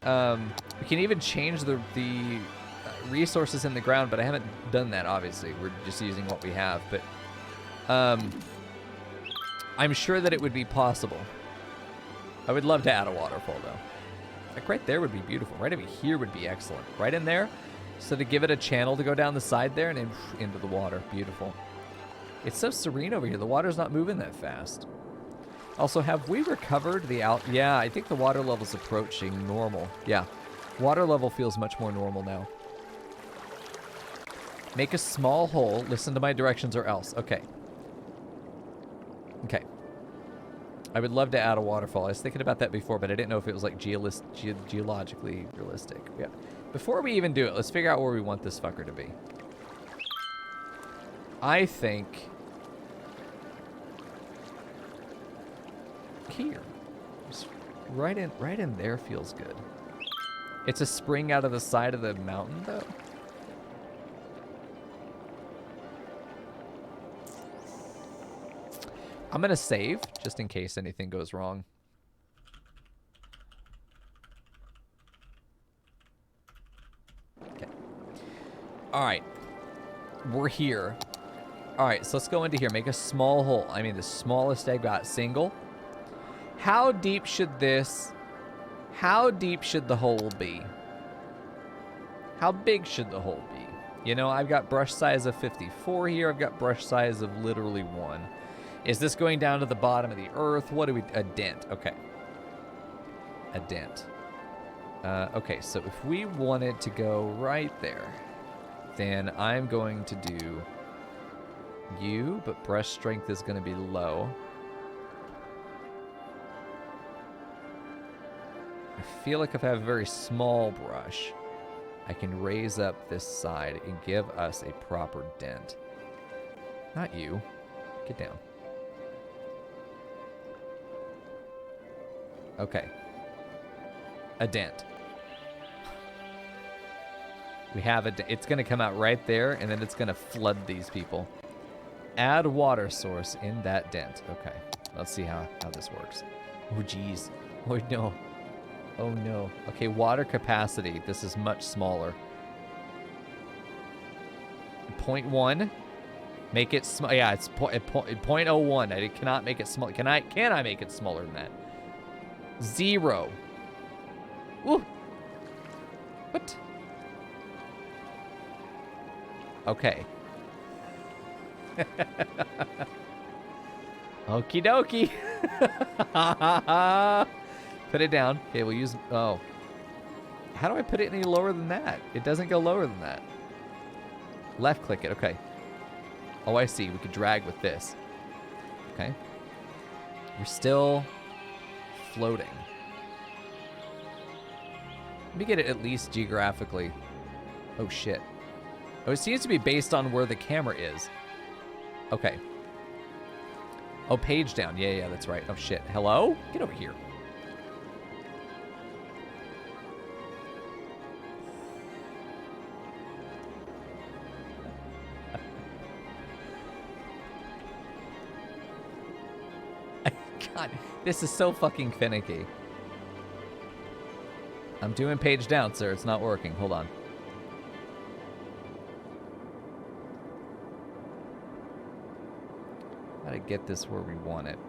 We can even change the resources in the ground, but I haven't done that, obviously. We're just using what we have. But I'm sure that it would be possible. I would love to add a waterfall, though. Like, right there would be beautiful. Right over here would be excellent. Right in there. So to give it a channel to go down the side there and then into the water. Beautiful. It's so serene over here. The water's not moving that fast. Also, have we recovered the Yeah, I think the water level's approaching normal. Yeah. Water level feels much more normal now. Make a small hole. Listen to my directions or else. Okay. Okay. I would love to add a waterfall. I was thinking about that before, but I didn't know if it was like geologically realistic. Yeah. Before we even do it, let's figure out where we want this fucker to be. I think here. Just right in there feels good. It's a spring out of the side of the mountain, though. I'm gonna save just in case anything goes wrong. Okay. All right. We're here. All right, so let's go into here. Make a small hole. I mean, the smallest I got. Single. How deep should the hole be? How big should the hole be? You know, I've got brush size of 54 here. I've got brush size of literally 1. Is this going down to the bottom of the earth? What do we... A dent. Okay. A dent. Okay, so if we wanted to go right there, then I'm going to do you, but brush strength is going to be low. I feel like if I have a very small brush, I can raise up this side and give us a proper dent. Not you. Get down. Okay. A dent. We have a dent. It's going to come out right there, and then it's going to flood these people. Add water source in that dent. Okay. Let's see how this works. Oh, geez. Oh, no. Oh, no. Okay, water capacity. This is much smaller. 0.1. Make it small. Yeah, it's 0.01. I cannot make it small. Can I make it smaller than that? 0. Woo. What? Okay. Okie dokie. Put it down. Okay, we'll use... Oh. How do I put it any lower than that? It doesn't go lower than that. Left click it. Okay. Oh, I see. We could drag with this. Okay. We're still floating. Let me get it at least geographically. Oh, shit. Oh, it seems to be based on where the camera is. Okay. Oh, page down. Yeah, that's right. Oh, shit. Hello? Get over here. God, this is so fucking finicky. I'm doing page down, sir. It's not working. Hold on. Gotta get this where we want it.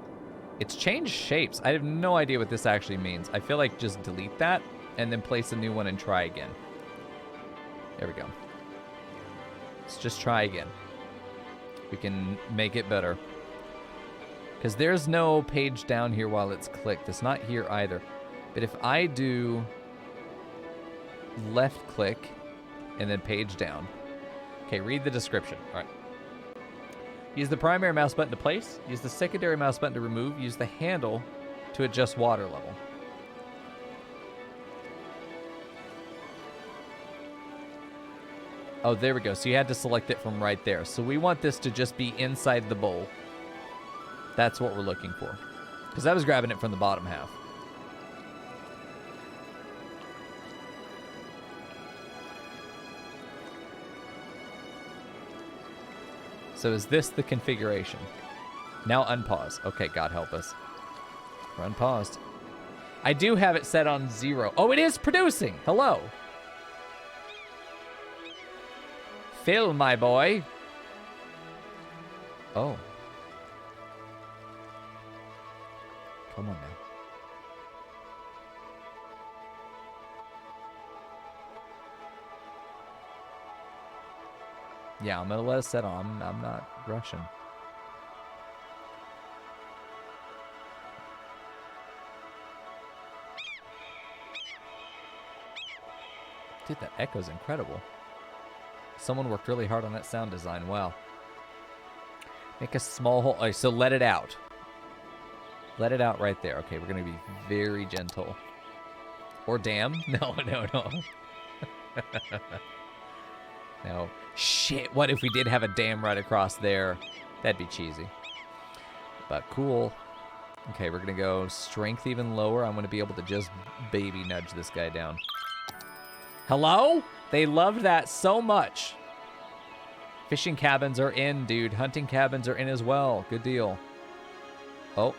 It's changed shapes. I have no idea what this actually means. I feel like just delete that and then place a new one and try again. There we go. Let's just try again. We can make it better. Because there's no page down here while it's clicked. It's not here either. But if I do left click and then page down. Okay, read the description. All right. Use the primary mouse button to place. Use the secondary mouse button to remove. Use the handle to adjust water level. Oh, there we go. So you had to select it from right there. So we want this to just be inside the bowl. That's what we're looking for. Because I was grabbing it from the bottom half. So is this the configuration? Now unpause. Okay, God help us. We're unpaused. I do have it set on 0. Oh, it is producing. Hello. Fill, my boy. Oh. Come on now. Yeah, I'm gonna let it set on. I'm not rushing. Dude, that echo's incredible. Someone worked really hard on that sound design. Wow. Make a small hole. Oh, so let it out. Let it out right there. Okay, we're going to be very gentle. Or dam. No. No. Shit, what if we did have a dam right across there? That'd be cheesy. But cool. Okay, we're going to go strength even lower. I'm going to be able to just baby nudge this guy down. Hello? They loved that so much. Fishing cabins are in, dude. Hunting cabins are in as well. Good deal. Oh.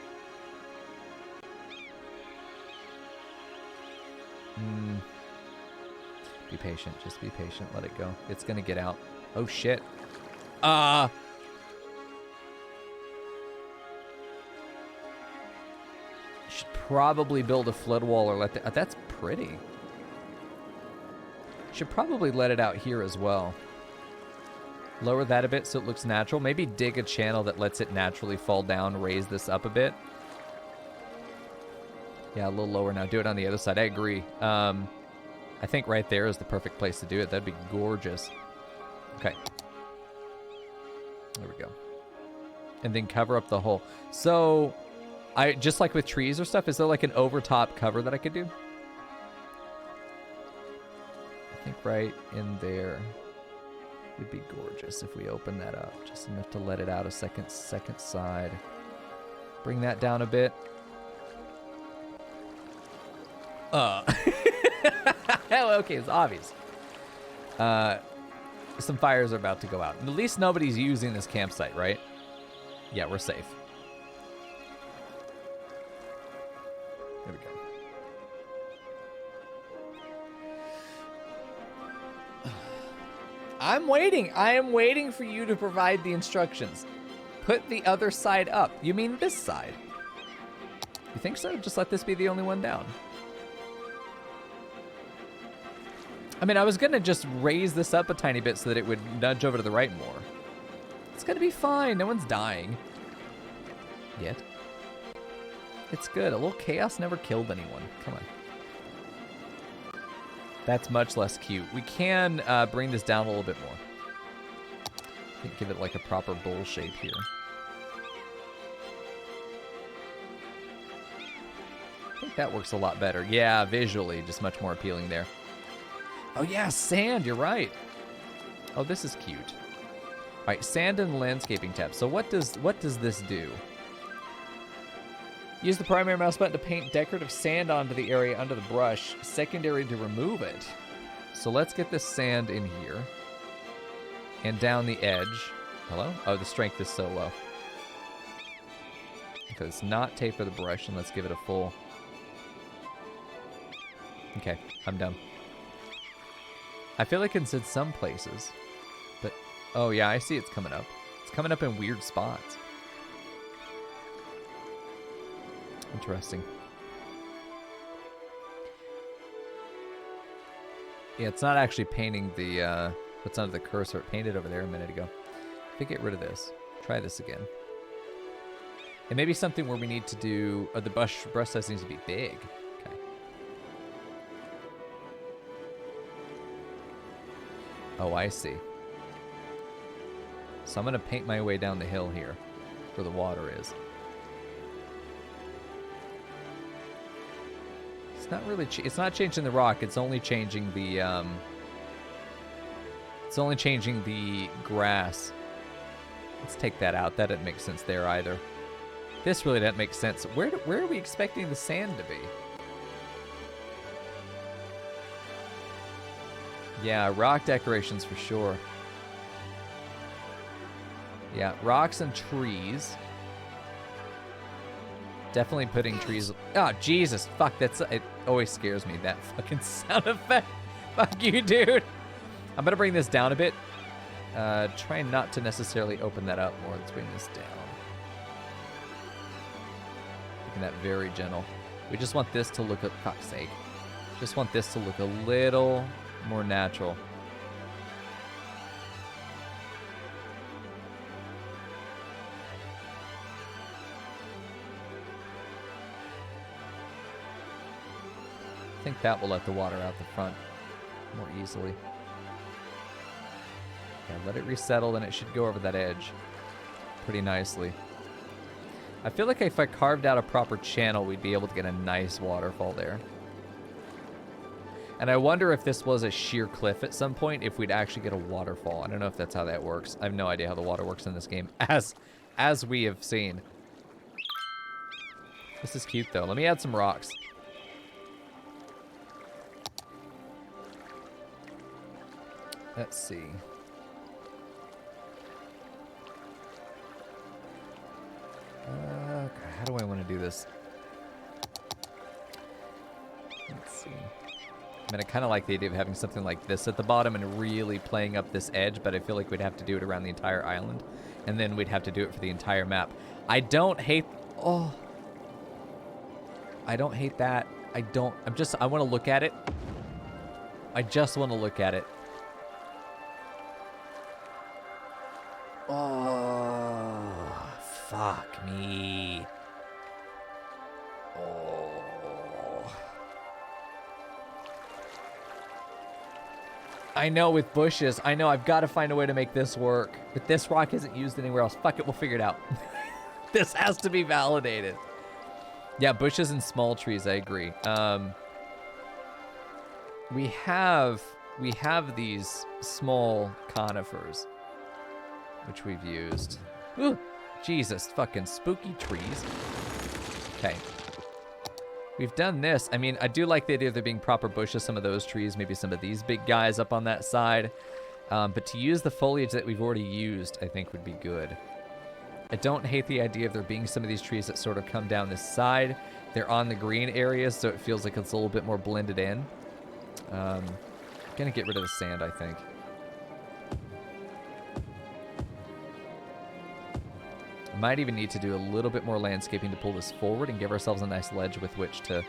Be patient. Just be patient. Let it go. It's going to get out. Oh, shit. Should probably build a flood wall or let the... that's pretty. Should probably let it out here as well. Lower that a bit so it looks natural. Maybe dig a channel that lets it naturally fall down. Raise this up a bit. Yeah, a little lower now. Do it on the other side. I agree. I think right there is the perfect place to do it. That'd be gorgeous. Okay. There we go. And then cover up the hole. So, just like with trees or stuff, is there like an overtop cover that I could do? I think right in there would be gorgeous if we open that up. Just enough to let it out a second side. Bring that down a bit. Okay, it's obvious. Some fires are about to go out. At least nobody's using this campsite, right? Yeah, we're safe. There we go. I'm waiting. I am waiting for you to provide the instructions. Put the other side up. You mean this side? You think so? Just let this be the only one down. I mean, I was gonna just raise this up a tiny bit so that it would nudge over to the right more. It's gonna be fine. No one's dying. Yet. It's good. A little chaos never killed anyone. Come on. That's much less cute. We can bring this down a little bit more. I think give it like a proper bowl shape here. I think that works a lot better. Yeah, visually, just much more appealing there. Oh yeah, sand, you're right. Oh, this is cute. All right, sand and landscaping tab. So what does this do? Use the primary mouse button to paint decorative sand onto the area under the brush, secondary to remove it. So let's get this sand in here and down the edge. Hello? Oh, the strength is so low. Okay, let's not taper the brush and let's give it a full. Okay, I'm done. I feel like it's in some places, but oh yeah, I see it's coming up. It's coming up in weird spots. Interesting. Yeah, it's not actually painting the what's under the cursor. It painted over there a minute ago. If we get rid of this, try this again. It may be something where we need to do the brush size needs to be big. Okay. Oh, I see. So I'm gonna paint my way down the hill here, where the water is. It's not really. It's not changing the rock. It's only changing the. It's only changing the grass. Let's take that out. That didn't make sense there either. This really doesn't make sense. Where are we expecting the sand to be? Yeah, rock decorations for sure. Yeah, rocks and trees. Definitely putting trees. Oh, Jesus. Fuck, it always scares me, that fucking sound effect. Fuck you, dude. I'm going to bring this down a bit. Try not to necessarily open that up more. Let's bring this down. Making that very gentle. We just want this to look, for fuck's sake. Just want this to look a little more natural. I think that will let the water out the front more easily. Yeah, let it resettle and it should go over that edge pretty nicely. I feel like if I carved out a proper channel, we'd be able to get a nice waterfall there. And I wonder if this was a sheer cliff at some point, if we'd actually get a waterfall. I don't know if that's how that works. I have no idea how the water works in this game, as we have seen. This is cute, though. Let me add some rocks. Let's see. How do I want to do this? Let's see. I mean, I kind of like the idea of having something like this at the bottom and really playing up this edge, but I feel like we'd have to do it around the entire island, and then we'd have to do it for the entire map. I don't hate... Oh. I don't hate that. I want to look at it. I just want to look at it. Oh, fuck me. Oh. I know with bushes, I know I've got to find a way to make this work. But this rock isn't used anywhere else. Fuck it, we'll figure it out. This has to be validated. Yeah, bushes and small trees, I agree. We have these small conifers, which we've used. Ooh, Jesus, fucking spooky trees. Okay. We've done this. I mean, I do like the idea of there being proper bushes, some of those trees, maybe some of these big guys up on that side. But to use the foliage that we've already used, I think would be good. I don't hate the idea of there being some of these trees that sort of come down this side. They're on the green areas, so it feels like it's a little bit more blended in. Gonna get rid of the sand, I think. Might even need to do a little bit more landscaping to pull this forward and give ourselves a nice ledge with which to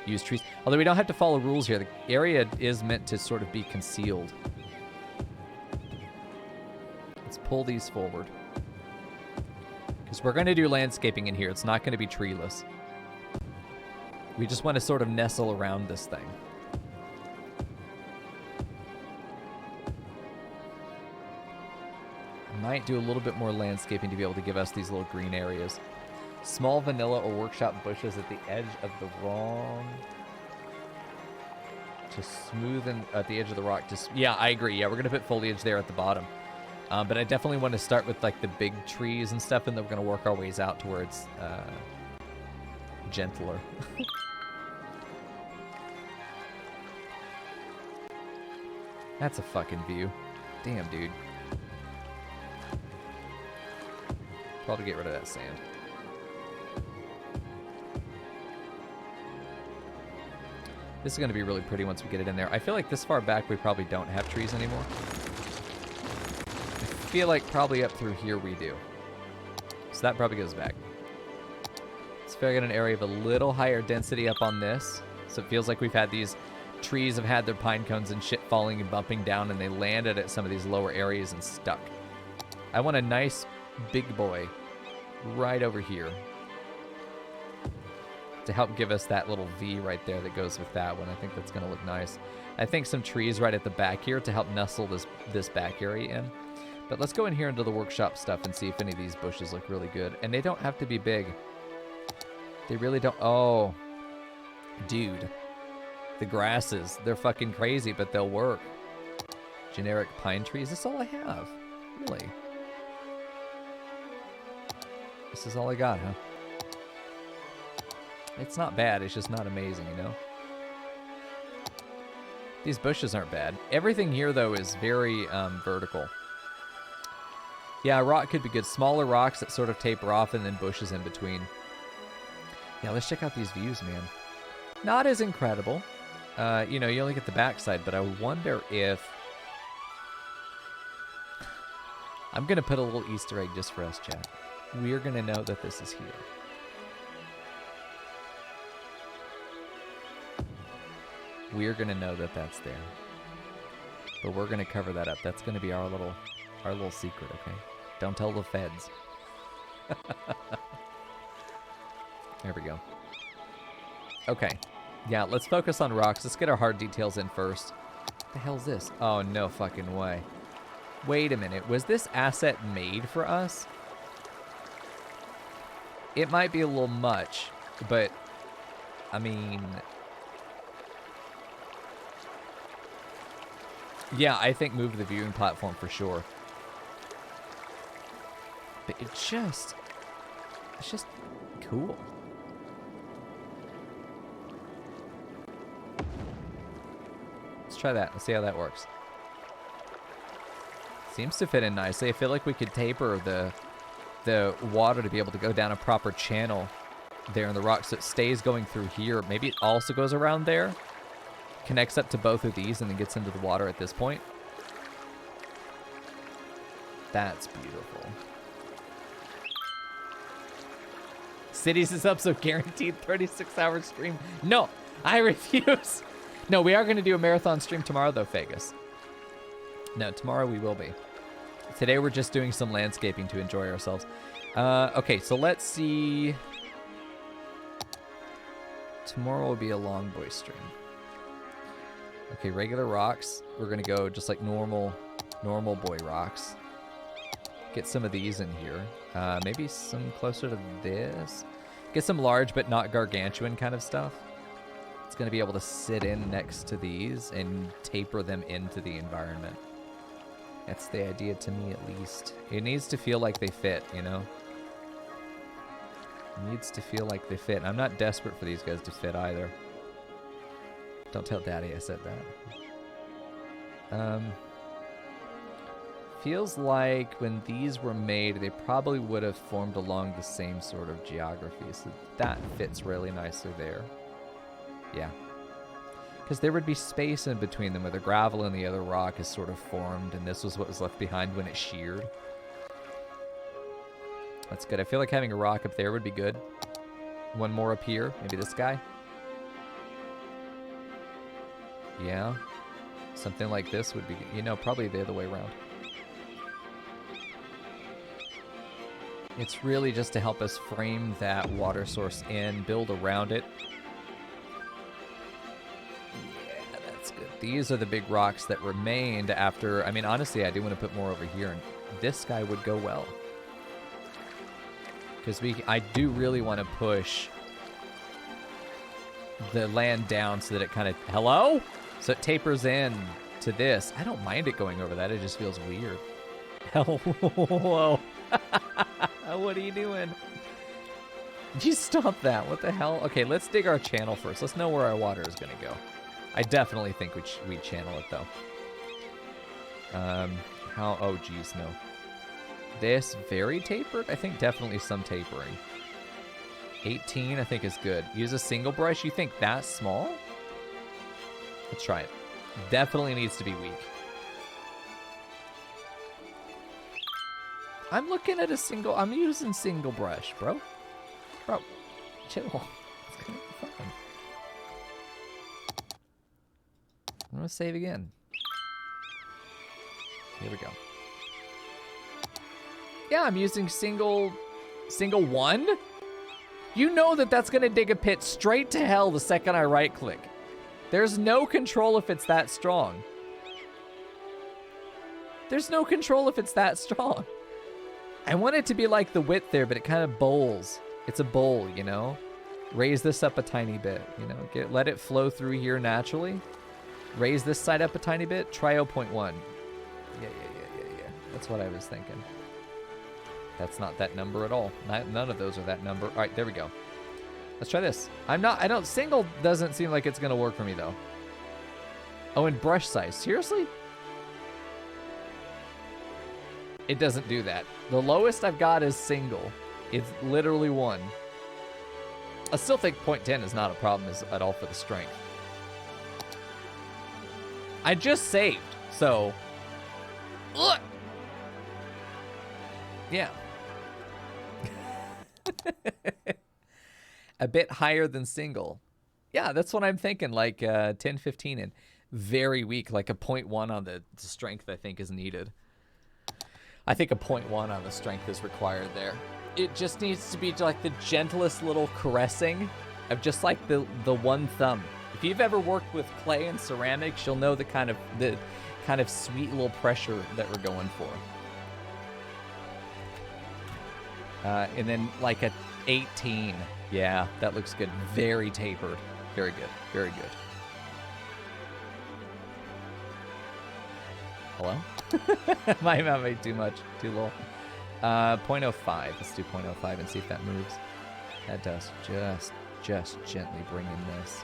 use trees. Although we don't have to follow rules here. The area is meant to sort of be concealed. Let's pull these forward. Because we're going to do landscaping in here. It's not going to be treeless. We just want to sort of nestle around this thing. Might do a little bit more landscaping to be able to give us these little green areas. Small vanilla or workshop bushes at the edge of the wrong. To smoothen at the edge of the rock. Yeah, I agree. Yeah, we're going to put foliage there at the bottom. But I definitely want to start with like the big trees and stuff, and then we're going to work our ways out to where it's gentler. That's a fucking view. Damn, dude. Probably get rid of that sand. This is going to be really pretty once we get it in there. I feel like this far back we probably don't have trees anymore. I feel like probably up through here we do. So that probably goes back. Let's figure out an area of a little higher density up on this. So it feels like we've had these trees have had their pine cones and shit falling and bumping down, and they landed at some of these lower areas and stuck. I want a nice big boy right over here to help give us that little V right there that goes with that one. I think that's going to look nice. I think some trees right at the back here to help nestle this back area in. But let's go in here into the workshop stuff and see if any of these bushes look really good. And they don't have to be big. They really don't. Oh, dude. The grasses, they're fucking crazy, but they'll work. Generic pine trees, that's all I have. Really. This is all I got, huh? It's not bad, it's just not amazing, you know? These bushes aren't bad. Everything here, though, is very vertical. Yeah, rock could be good. Smaller rocks that sort of taper off and then bushes in between. Yeah, let's check out these views, man. Not as incredible. You know, you only get the backside, but I wonder if... I'm going to put a little Easter egg just for us, chat. We're going to know that this is here. We're going to know that that's there. But we're going to cover that up. That's going to be our little secret, okay? Don't tell the feds. There we go. Okay. Yeah, let's focus on rocks. Let's get our hard details in first. What the hell's this? Oh, no fucking way. Wait a minute. Was this asset made for us? It might be a little much, but, I mean... Yeah, I think move to the viewing platform for sure. But it's just cool. Let's try that. Let's see how that works. Seems to fit in nicely. I feel like we could taper the water to be able to go down a proper channel there in the rock, so it stays going through here. Maybe it also goes around there, connects up to both of these, and then gets into the water at this point. That's beautiful. Cities is up, so guaranteed 36-hour stream. No, I refuse. No, we are going to do a marathon stream tomorrow, though, Vegas. No, tomorrow we will be. Today we're just doing some landscaping to enjoy ourselves. Okay, so let's see. Tomorrow will be a long boy stream. Okay, regular rocks. We're going to go just like normal boy rocks. Get some of these in here. Maybe some closer to this. Get some large but not gargantuan kind of stuff. It's going to be able to sit in next to these and taper them into the environment. That's the idea to me, at least. It needs to feel like they fit, you know? It needs to feel like they fit. I'm not desperate for these guys to fit either. Don't tell Daddy I said that. Feels like when these were made, they probably would have formed along the same sort of geography. So that fits really nicely there. Yeah. Because there would be space in between them where the gravel and the other rock is sort of formed, and this was what was left behind when it sheared. That's good. I feel like having a rock up there would be good. One more up here. Maybe this guy. Yeah. Something like this would be, you know, probably the other way around. It's really just to help us frame that water source in, build around it. Yeah, that's good. These are the big rocks that remained after, I mean, honestly, I do want to put more over here, and this guy would go well. Because I do really want to push the land down so that it kind of, hello? So it tapers in to this. I don't mind it going over that. It just feels weird. Hello. What are you doing? Did you stop that? What the hell? Okay, let's dig our channel first. Let's know where our water is going to go. I definitely think we channel it, though. Oh, geez, no. This very tapered? I think definitely some tapering. 18, I think, is good. Use a single brush. You think that's small? Let's try it. Definitely needs to be weak. I'm looking at a single... I'm using single brush, bro. Bro, chill. It's gonna be fun. I'm gonna save again. Here we go. Yeah, I'm using single one. You know that that's gonna dig a pit straight to hell the second I right click. There's no control if it's that strong. There's no control if it's that strong. I want it to be like the width there, but it kind of bowls. It's a bowl, you know? Raise this up a tiny bit, you know? Let it flow through here naturally. Raise this side up a tiny bit. Try 0.1. Yeah. That's what I was thinking. That's not that number at all. None of those are that number. All right, there we go. Let's try this. Single doesn't seem like it's going to work for me, though. Oh, and brush size. Seriously? It doesn't do that. The lowest I've got is single. It's literally 1. I still think 0.10 is not a problem at all for the strength. I just saved, so... Ugh! Yeah. A bit higher than single. Yeah, that's what I'm thinking, like 10, 15, and very weak, like a 0.1 on the strength I think is needed. I think a 0.1 on the strength is required there. It just needs to be like the gentlest little caressing of just like the one thumb. If you've ever worked with clay and ceramics, you'll know the kind of sweet little pressure that we're going for. And then like a 18. Yeah, that looks good. Very tapered. Very good. Very good. Hello? Might have made too much. Too low. 0.05. Let's do 0.05 and see if that moves. That does. Just gently bringing this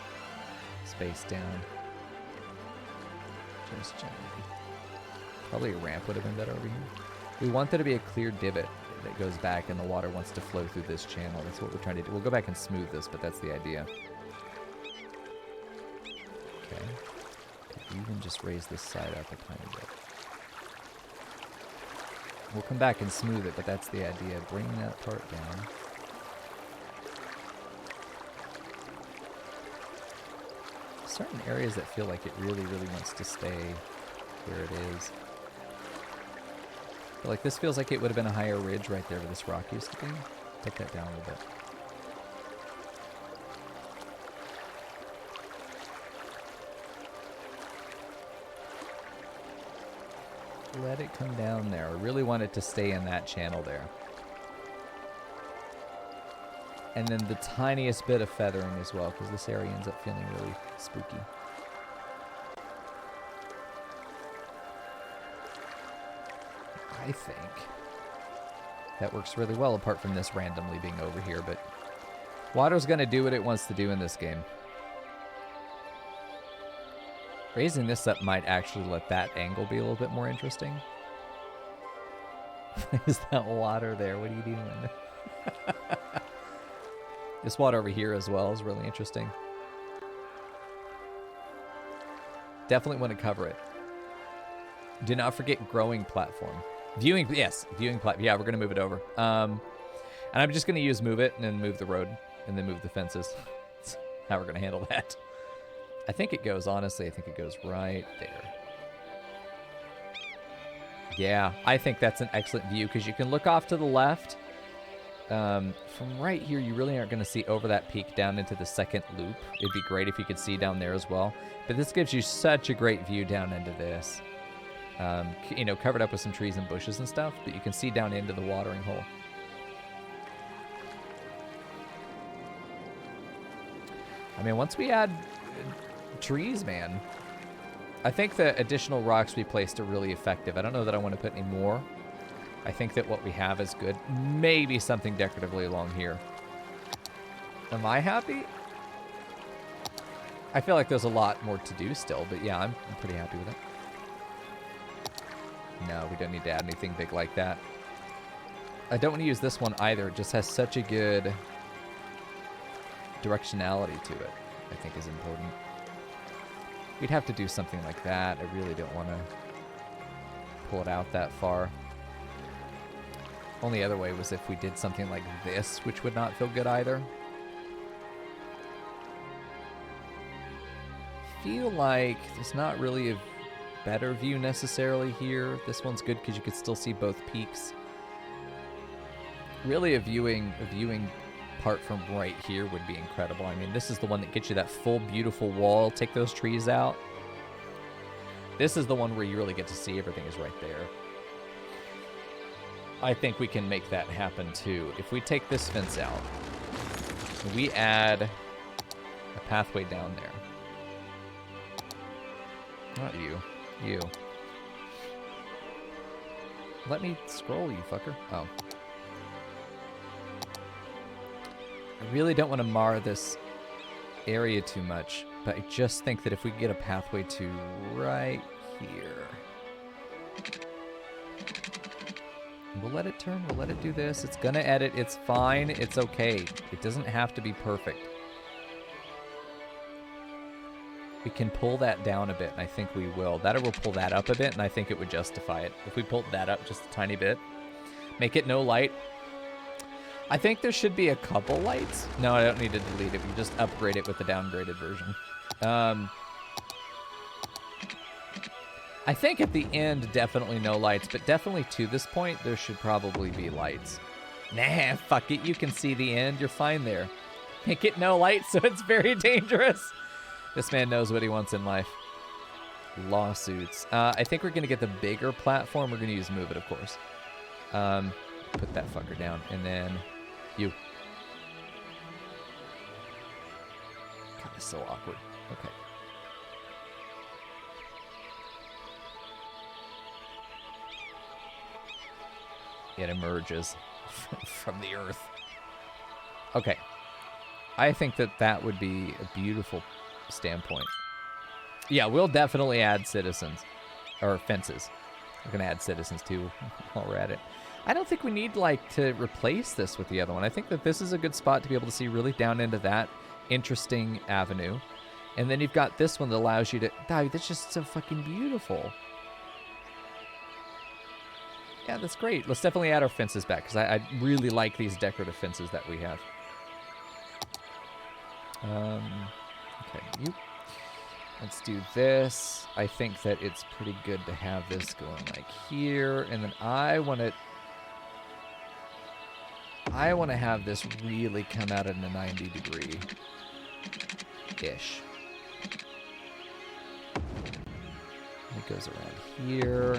space down. Just gently. Probably a ramp would have been better over here. We want there to be a clear divot that goes back and the water wants to flow through this channel. That's what we're trying to do. We'll go back and smooth this, but that's the idea. Okay. Could even just raise this side up a tiny bit. We'll come back and smooth it, but that's the idea. Bring that part down. Certain areas that feel like it really, really wants to stay where it is. But like this feels like it would have been a higher ridge right there where this rock used to be. Take that down a little bit. Let it come down there. I really want it to stay in that channel there. And then the tiniest bit of feathering as well, because this area ends up feeling really spooky. I think that works really well, apart from this randomly being over here, but water's going to do what it wants to do in this game. Raising this up might actually let that angle be a little bit more interesting. Is that water there? What are you doing? This water over here as well is really interesting. Definitely want to cover it. Do not forget growing platform. Viewing, yes, viewing platform. Yeah, we're going to move it over. And I'm just going to use move it and then move the road and then move the fences. That's how we're going to handle that. I think it goes, honestly, I think it goes right there. Yeah, I think that's an excellent view because you can look off to the left. From right here, you really aren't going to see over that peak down into the second loop. It'd be great if you could see down there as well. But this gives you such a great view down into this. You know, covered up with some trees and bushes and stuff, but you can see down into the watering hole. I mean, once we add trees, man, I think the additional rocks we placed are really effective. I don't know that I want to put any more. I think that what we have is good. Maybe something decoratively along here. Am I happy? I feel like there's a lot more to do still, but yeah, I'm pretty happy with it. No, we don't need to add anything big like that. I don't want to use this one either. It just has such a good directionality to it, I think is important. We'd have to do something like that. I really don't want to pull it out that far. Only other way was if we did something like this, which would not feel good either. Feel like there's not really a better view necessarily here. This one's good because you could still see both peaks. Really a viewing part from right here would be incredible. I mean, this is the one that gets you that full beautiful wall. Take those trees out. This is the one where you really get to see everything is right there. I think we can make that happen too. If we take this fence out, we add a pathway down there. Not you. You. Let me scroll, you fucker. Oh. I really don't want to mar this area too much, but I just think that if we get a pathway to right here. We'll let it turn. We'll let it do this. It's going to edit. It's fine. It's okay. It doesn't have to be perfect. We can pull that down a bit, and I think we will. That or we'll pull that up a bit, and I think it would justify it. If we pulled that up just a tiny bit, make it no light. I think there should be a couple lights. No, I don't need to delete it. We just upgrade it with the downgraded version. I think at the end, definitely no lights, but definitely to this point, there should probably be lights. Nah, fuck it. You can see the end. You're fine there. Make it no lights, so it's very dangerous. This man knows what he wants in life. Lawsuits. I think we're going to get the bigger platform. We're going to use Move It, of course. Put that fucker down, and then you. God, it's so awkward. Okay. It emerges from the earth. Okay. I think that that would be a beautiful standpoint. Yeah, we'll definitely add citizens. Or fences. We're going to add citizens too while we're at it. I don't think we need like to replace this with the other one. I think that this is a good spot to be able to see really down into that interesting avenue. And then you've got this one that allows you to... Oh, that's just so fucking beautiful. Yeah, that's great. Let's definitely add our fences back because I really like these decorative fences that we have. Okay, you. Let's do this. I think that it's pretty good to have this going like here, and then I want to have this really come out in a 90-degree-ish. It goes around here.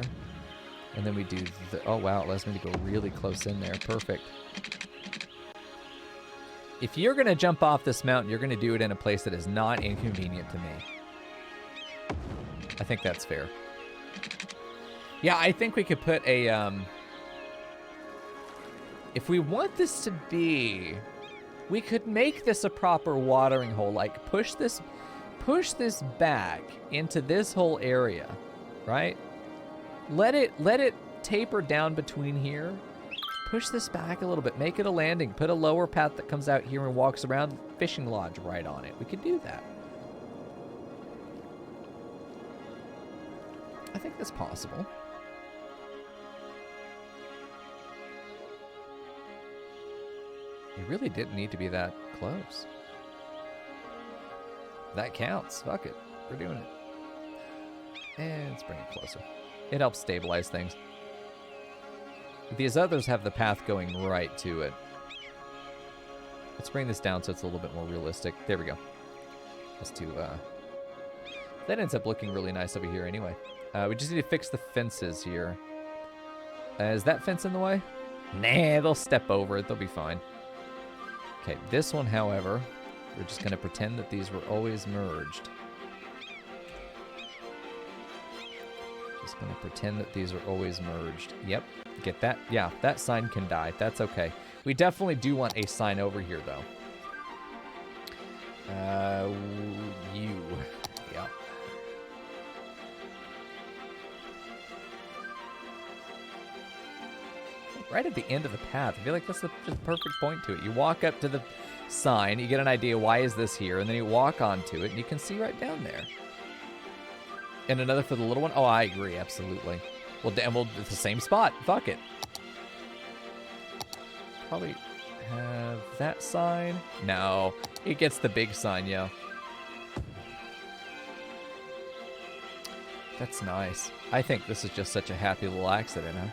And then we do the... Oh, wow. It allows me to go really close in there. Perfect. If you're going to jump off this mountain, you're going to do it in a place that is not inconvenient to me. I think that's fair. Yeah, I think we could put a... If we want this to be... We could make this a proper watering hole. Like, push this back into this whole area. Right? Let it taper down between here. Push this back a little bit. Make it a landing. Put a lower path that comes out here and walks around. Fishing lodge right on it. We could do that. I think that's possible. really didn't need to be that close. That counts. Fuck it. We're doing it. And let's bring it closer. It helps stabilize things. These others have the path going right to it. Let's bring this down so it's a little bit more realistic. There we go. Let's do, that ends up looking really nice over here anyway. We just need to fix the fences here. Is that fence in the way? Nah, they'll step over it. They'll be fine. Okay, this one, however, we're just going to pretend that these were always merged. Just going to pretend that these are always merged. Yep, get that? Yeah, that sign can die. That's okay. We definitely do want a sign over here, though. You. Yeah. Right at the end of the path. I feel like that's the just perfect point to it. You walk up to the sign, you get an idea, why is this here? And then you walk onto it, and you can see right down there. And another for the little one? Oh, I agree, absolutely. Well, damn, well, it's the same spot. Fuck it. Probably have that sign. No, it gets the big sign, yeah. That's nice. I think this is just such a happy little accident, huh?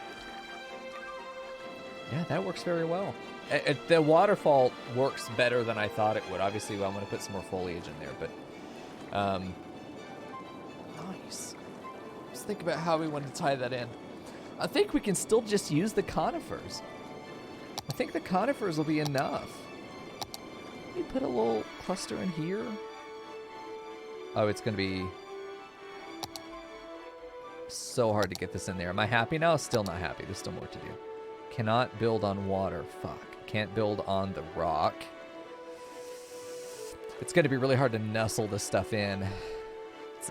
Yeah, that works very well. The waterfall works better than I thought it would. Obviously, I'm going to put some more foliage in there, but nice. Let's think about how we want to tie that in. I think we can still just use the conifers. I think the conifers will be enough. We put a little cluster in here. Oh, it's going to be so hard to get this in there. Am I happy now? Still not happy. There's still more to do. Cannot build on water. Fuck. Can't build on the rock. It's going to be really hard to nestle this stuff in.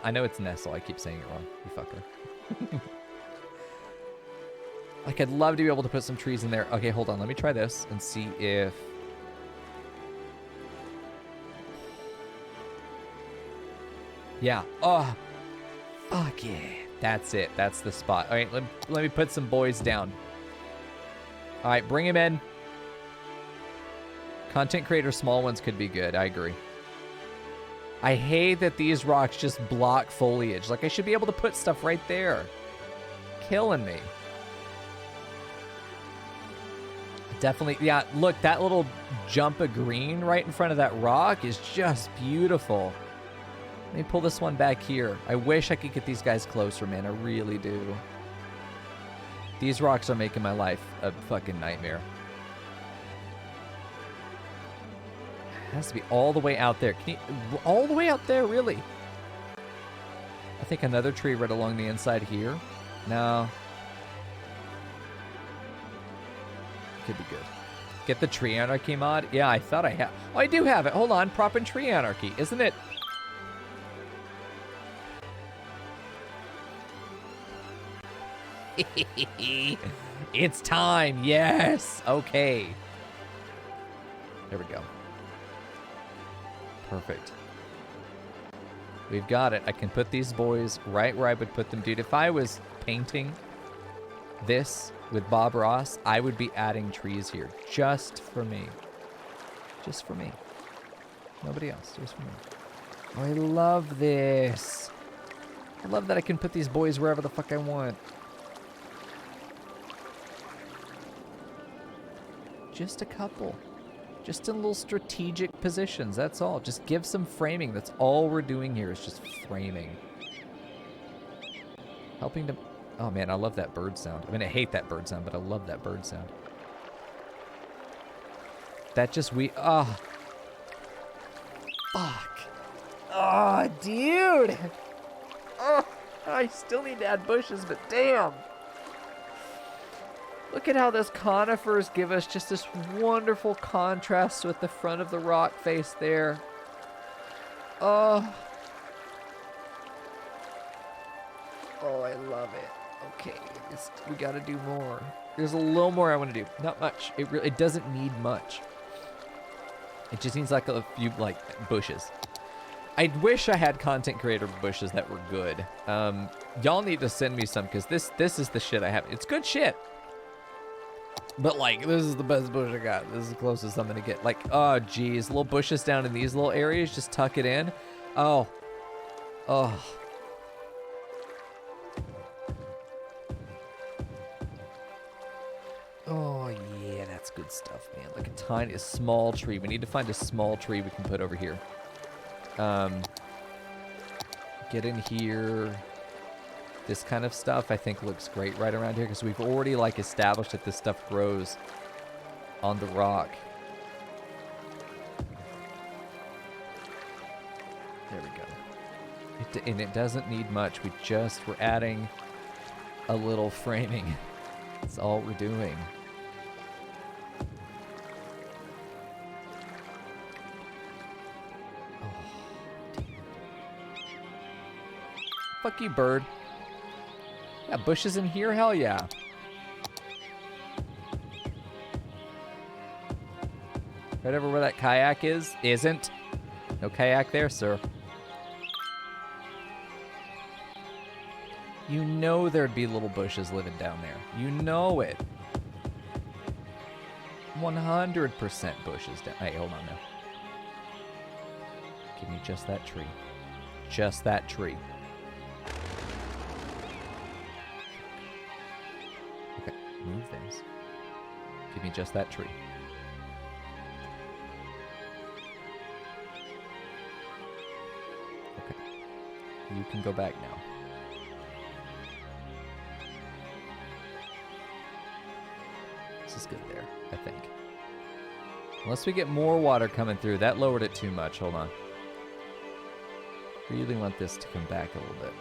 I know it's nestle. I keep saying it wrong. You fucker. Like, I'd love to be able to put some trees in there. Okay, hold on. Let me try this and see if... Yeah. Oh. Fuck yeah. That's it. That's the spot. All right, let me put some boys down. All right, bring him in. Content creator small ones could be good. I agree. I hate that these rocks just block foliage. Like, I should be able to put stuff right there. Killing me. Definitely. Yeah, look, that little jump of green right in front of that rock is just beautiful. Let me pull this one back here. I wish I could get these guys closer, man. I really do. These rocks are making my life a fucking nightmare. It has to be all the way out there. Can you, all the way out there, really? I think another tree right along the inside here. No. Could be good. Get the tree anarchy mod? Yeah, I thought I had. Oh, I do have it. Hold on. Prop and tree anarchy. Isn't it? It's time. Yes. Okay. There we go. Perfect. We've got it. I can put these boys right where I would put them. Dude, if I was painting this with Bob Ross, I would be adding trees here just for me. Just for me. Nobody else. Just for me. Oh, I love this. I love that I can put these boys wherever the fuck I want. Just a couple. Just in little strategic positions. That's all. Just give some framing. That's all we're doing here is just framing. Helping to... Oh, man, I love that bird sound. I mean, I hate that bird sound, but I love that bird sound. That just... Oh. Fuck. Oh, dude. Oh, I still need to add bushes, but damn. Look at how those conifers give us just this wonderful contrast with the front of the rock face there. Oh. Oh, I love it. Okay, we gotta do more. There's a little more I want to do. Not much. It doesn't need much. It just needs like a few like bushes. I wish I had content creator bushes that were good. Y'all need to send me some because this is the shit I have. It's good shit. But, like, this is the best bush I got. This is the closest I'm going to get. Like, oh, geez. Little bushes down in these little areas. Just tuck it in. Oh. Oh. Oh, yeah. That's good stuff, man. Like a small tree. We need to find a small tree we can put over here. Get in here. This kind of stuff, I think, looks great right around here because we've already, like, established that this stuff grows on the rock. There we go. And it doesn't need much. We're adding a little framing. That's all we're doing. Oh, damn. Fuck you, bird. Yeah, bushes in here? Hell yeah. Right over where that kayak is? Isn't. No kayak there, sir. You know there'd be little bushes living down there. You know it. 100% bushes down. Hey, hold on now. Give me just that tree. Just that tree. Move things. Give me just that tree. Okay. You can go back now. This is good there, I think. Unless we get more water coming through. That lowered it too much. Hold on. Really want this to come back a little bit.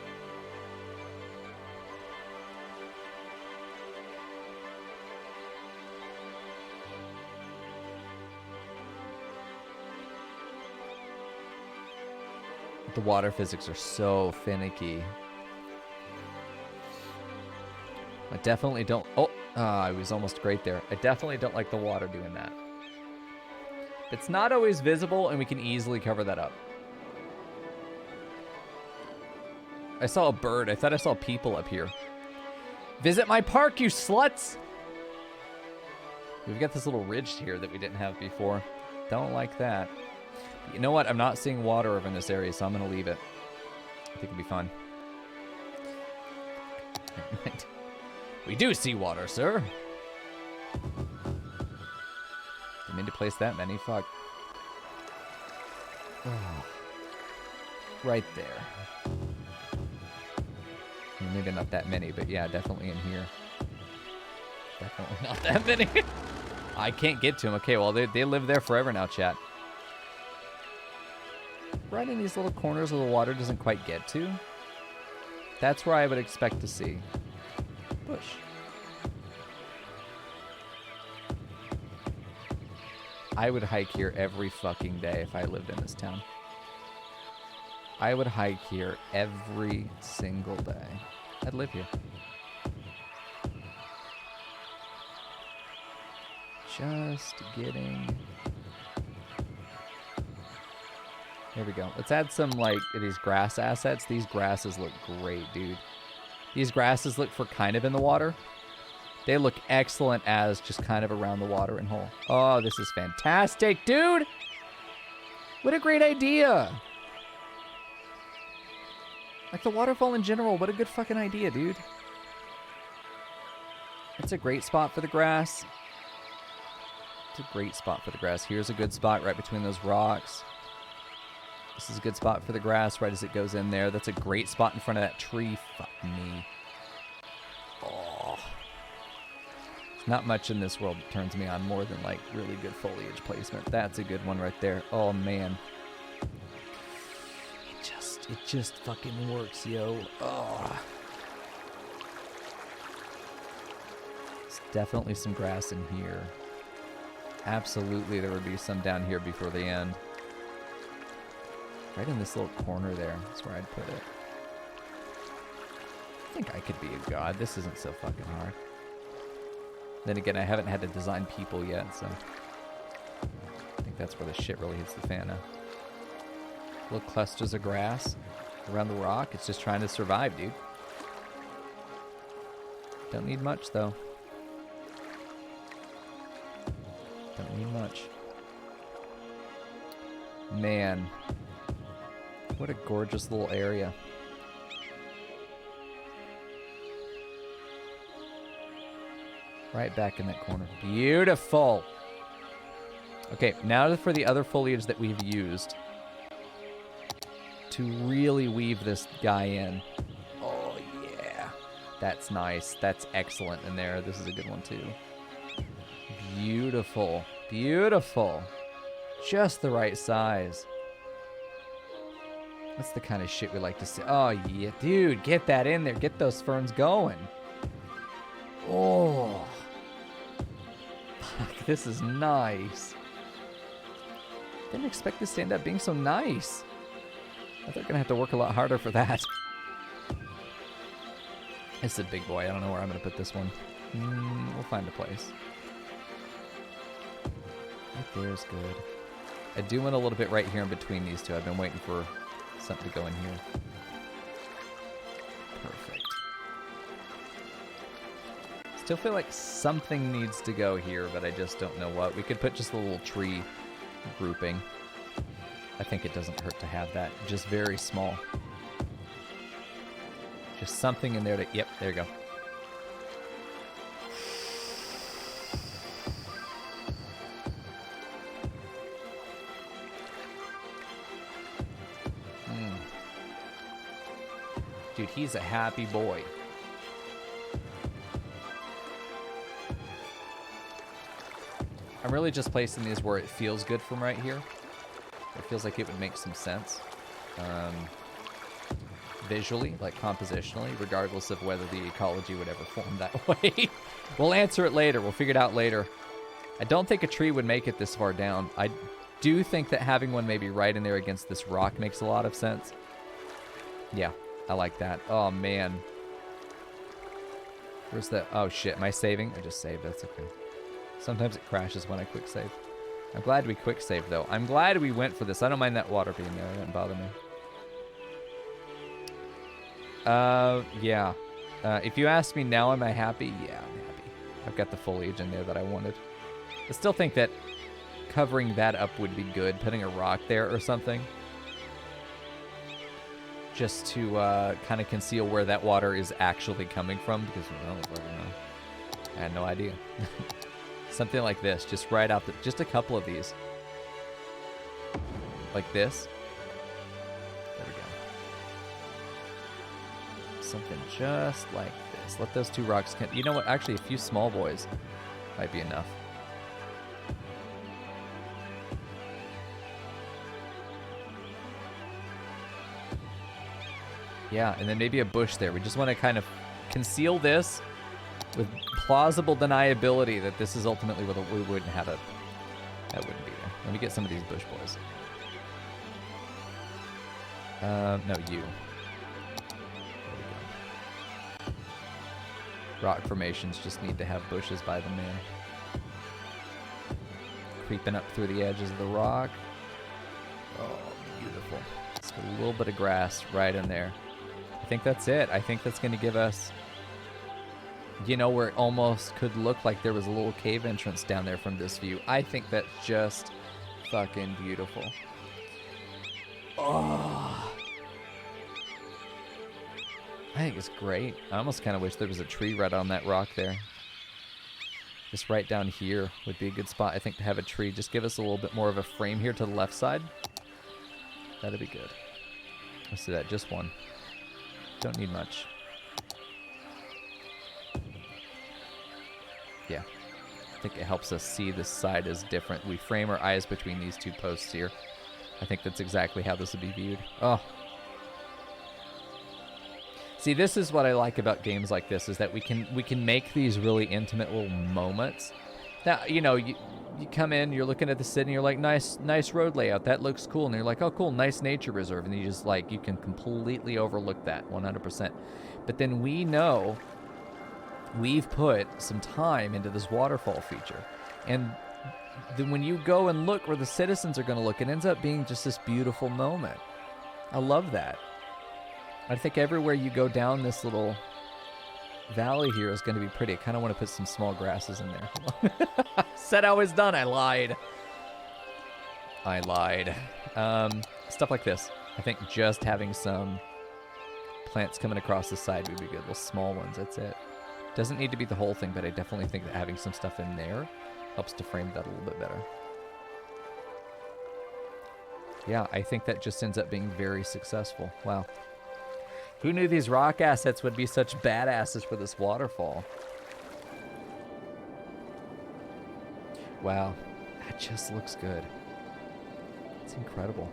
The water physics are so finicky. I definitely don't... Oh, I was almost great there. I definitely don't like the water doing that. It's not always visible, and we can easily cover that up. I saw a bird. I thought I saw people up here. Visit my park, you sluts! We've got this little ridge here that we didn't have before. Don't like that. You know what? I'm not seeing water over in this area, so I'm going to leave it. I think it'll be fun. We do see water, sir. Didn't mean to place that many. Fuck. Oh. Right there. Maybe not that many, but yeah, definitely in here. Definitely not that many. I can't get to them. Okay, well, they live there forever now, chat. Right in these little corners where the water doesn't quite get to. That's where I would expect to see bush. I would hike here every fucking day if I lived in this town. I would hike here every single day. I'd live here. Just getting... There we go. Let's add some, like, these grass assets. These grasses look great, dude. These grasses look for kind of in the water. They look excellent as just kind of around the watering hole. Oh, this is fantastic, dude! What a great idea! Like, the waterfall in general, what a good fucking idea, dude. It's a great spot for the grass. It's a great spot for the grass. Here's a good spot right between those rocks. This is a good spot for the grass right as it goes in there. That's a great spot in front of that tree. Fuck me. Oh. There's not much in this world that turns me on more than, like, really good foliage placement. That's a good one right there. Oh, man. It just fucking works, yo. Oh. There's definitely some grass in here. Absolutely, there would be some down here before the end. Right in this little corner there. That's where I'd put it. I think I could be a god. This isn't so fucking hard. Then again, I haven't had to design people yet, so... I think that's where the shit really hits the fan now. Little clusters of grass around the rock. It's just trying to survive, dude. Don't need much, though. Don't need much. Man. What a gorgeous little area. Right back in that corner. Beautiful. Okay, now for the other foliage that we've used to really weave this guy in. Oh, yeah. That's nice. That's excellent in there. This is a good one, too. Beautiful. Beautiful. Just the right size. That's the kind of shit we like to see. Oh, yeah. Dude, get that in there. Get those ferns going. Oh. Fuck, this is nice. Didn't expect this to end up being so nice. I thought they're gonna have to work a lot harder for that. It's a big boy. I don't know where I'm gonna put this one. We'll find a place. Right there's good. I do want a little bit right here in between these two. I've been waiting for something to go in here. Perfect. Still feel like something needs to go here, but I just don't know what. We could put just a little tree grouping. I think it doesn't hurt to have that. Just very small. Just something in there to... Yep, there you go. Dude, he's a happy boy. I'm really just placing these where it feels good from right here. It feels like it would make some sense. Visually, like compositionally, regardless of whether the ecology would ever form that way. We'll answer it later. We'll figure it out later. I don't think a tree would make it this far down. I do think that having one maybe right in there against this rock makes a lot of sense. Yeah, I like that. Oh, man. Where's the... Oh, shit. Am I saving? I just saved. That's okay. Sometimes it crashes when I quick save. I'm glad we quick saved, though. I'm glad we went for this. I don't mind that water being there. It doesn't bother me. Yeah. If you ask me now, am I happy? Yeah, I'm happy. I've got the foliage in there that I wanted. I still think that covering that up would be good. Putting a rock there or something. Just to kind of conceal where that water is actually coming from. Because I had no idea. Something like this. Just right out the... Just a couple of these. Like this. There we go. Something just like this. Let those two rocks... You know what? Actually, a few small boys might be enough. Yeah, and then maybe a bush there. We just want to kind of conceal this with plausible deniability that this is ultimately what we wouldn't have a... That wouldn't be there. Let me get some of these bush boys. No, you. Rock formations just need to have bushes by them, man. Creeping up through the edges of the rock. Oh, beautiful. Let's get a little bit of grass right in there. I think that's it. I think that's going to give us, you know, where it almost could look like there was a little cave entrance down there from this view. I think that's just fucking beautiful. Oh. I think it's great. I almost kind of wish there was a tree right on that rock there. Just right down here would be a good spot, I think, to have a tree. Just give us a little bit more of a frame here to the left side. That'd be good. Let's do that. Just one. Don't need much. Yeah. I think it helps us see this side is different. We frame our eyes between these two posts here. I think that's exactly how this would be viewed. Oh. See, this is what I like about games like this, is that we can make these really intimate little moments. Now, you know, you come in, you're looking at the city, and you're like, nice road layout. That looks cool. And you're like, oh, cool, nice nature reserve. And you just like, you can completely overlook that 100%. But then we know we've put some time into this waterfall feature. And then when you go and look where the citizens are going to look, it ends up being just this beautiful moment. I love that. I think everywhere you go down this little valley here is going to be pretty. I kind of want to put some small grasses in there. Said I was done. I lied. I lied. Stuff like this. I think just having some plants coming across the side would be good. Little small ones. That's it. Doesn't need to be the whole thing, but I definitely think that having some stuff in there helps to frame that a little bit better. Yeah, I think that just ends up being very successful. Wow. Who knew these rock assets would be such badasses for this waterfall? Wow. That just looks good. It's incredible.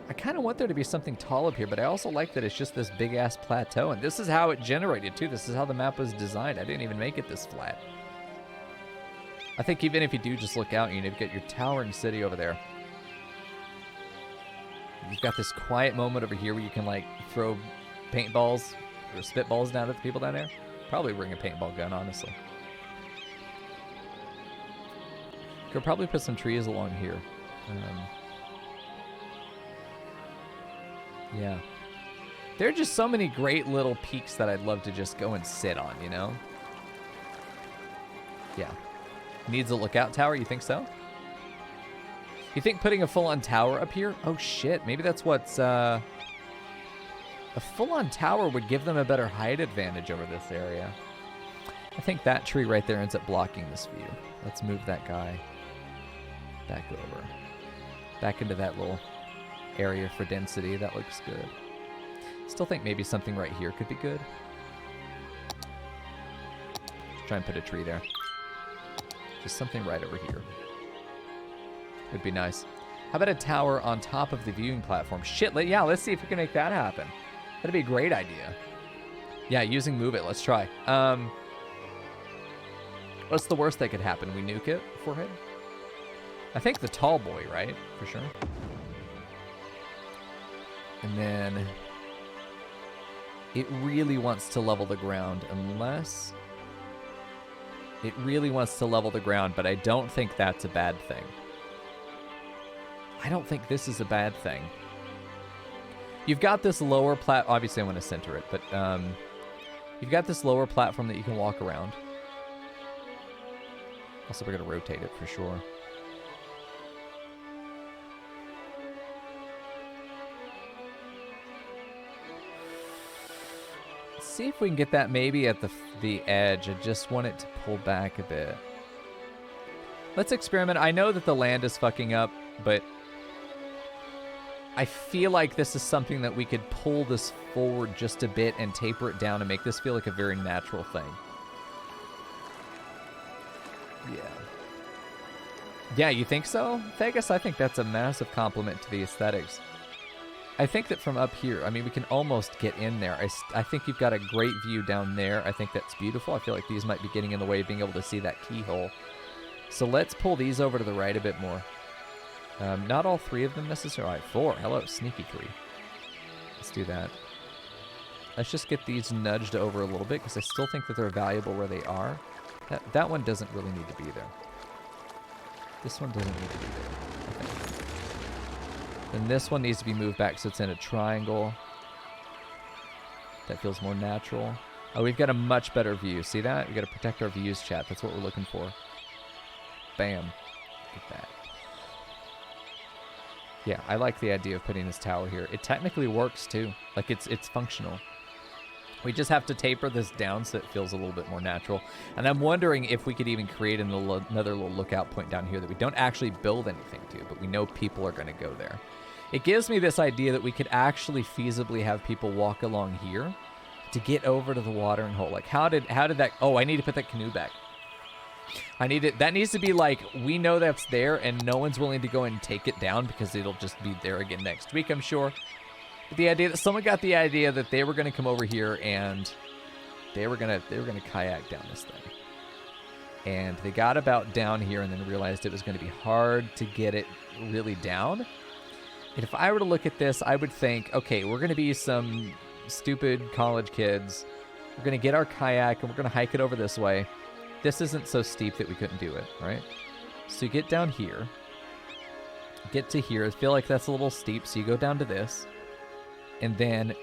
I kind of want there to be something tall up here, but I also like that it's just this big-ass plateau. And this is how it generated, too. This is how the map was designed. I didn't even make it this flat. I think even if you do just look out, you know, you get your towering city over there. You've got this quiet moment over here where you can, like, throw paintballs or spitballs down at the people down there. Probably bring a paintball gun, honestly. Could probably put some trees along here. Yeah. There are just so many great little peaks that I'd love to just go and sit on, you know? Yeah. Needs a lookout tower, you think so? You think putting a full-on tower up here? Oh, shit. Maybe that's what's, a full-on tower would give them a better height advantage over this area. I think that tree right there ends up blocking this view. Let's move that guy back over. Back into that little area for density. That looks good. Still think maybe something right here could be good. Let's try and put a tree there. Just something right over here. Would be nice. How about a tower on top of the viewing platform? Shit, yeah, let's see if we can make that happen. That'd be a great idea. Yeah, using Move It. Let's try. What's the worst that could happen? We nuke it beforehand? I think the tall boy, right? For sure. And then it really wants to level the ground unless it really wants to level the ground, but I don't think that's a bad thing. I don't think this is a bad thing. You've got this lower obviously I want to center it, but you've got this lower platform that you can walk around. Also, we're going to rotate it for sure. Let's see if we can get that maybe at the edge. I just want it to pull back a bit. Let's experiment. I know that the land is fucking up, but I feel like this is something that we could pull this forward just a bit and taper it down and make this feel like a very natural thing. Yeah. Yeah, you think so? Vegas, I think that's a massive compliment to the aesthetics. I think that from up here, I mean, we can almost get in there. I think you've got a great view down there. I think that's beautiful. I feel like these might be getting in the way of being able to see that keyhole. So let's pull these over to the right a bit more. Not all three of them necessarily. All right, 4. Hello, sneaky tree. Let's do that. Let's just get these nudged over a little bit because I still think that they're valuable where they are. That one doesn't really need to be there. This one doesn't need to be there. Okay. Then this one needs to be moved back so it's in a triangle. That feels more natural. Oh, we've got a much better view. See that? We've got to protect our views, chat. That's what we're looking for. Bam. Look at that. Yeah, I like the idea of putting this tower here. It technically works, too. Like, it's functional. We just have to taper this down so it feels a little bit more natural. And I'm wondering if we could even create another little lookout point down here that we don't actually build anything to, but we know people are going to go there. It gives me this idea that we could actually feasibly have people walk along here to get over to the watering hole. Like, how did that... Oh, I need to put that canoe back. That needs to be like, we know that's there and no one's willing to go and take it down because it'll just be there again next week, I'm sure. But the idea that someone got the idea that they were going to come over here and they were going to kayak down this thing. And they got about down here and then realized it was going to be hard to get it really down. And if I were to look at this, I would think, okay, we're going to be some stupid college kids. We're going to get our kayak and we're going to hike it over this way. This isn't so steep that we couldn't do it, right? So you get down here. Get to here. I feel like that's a little steep, so you go down to this. And then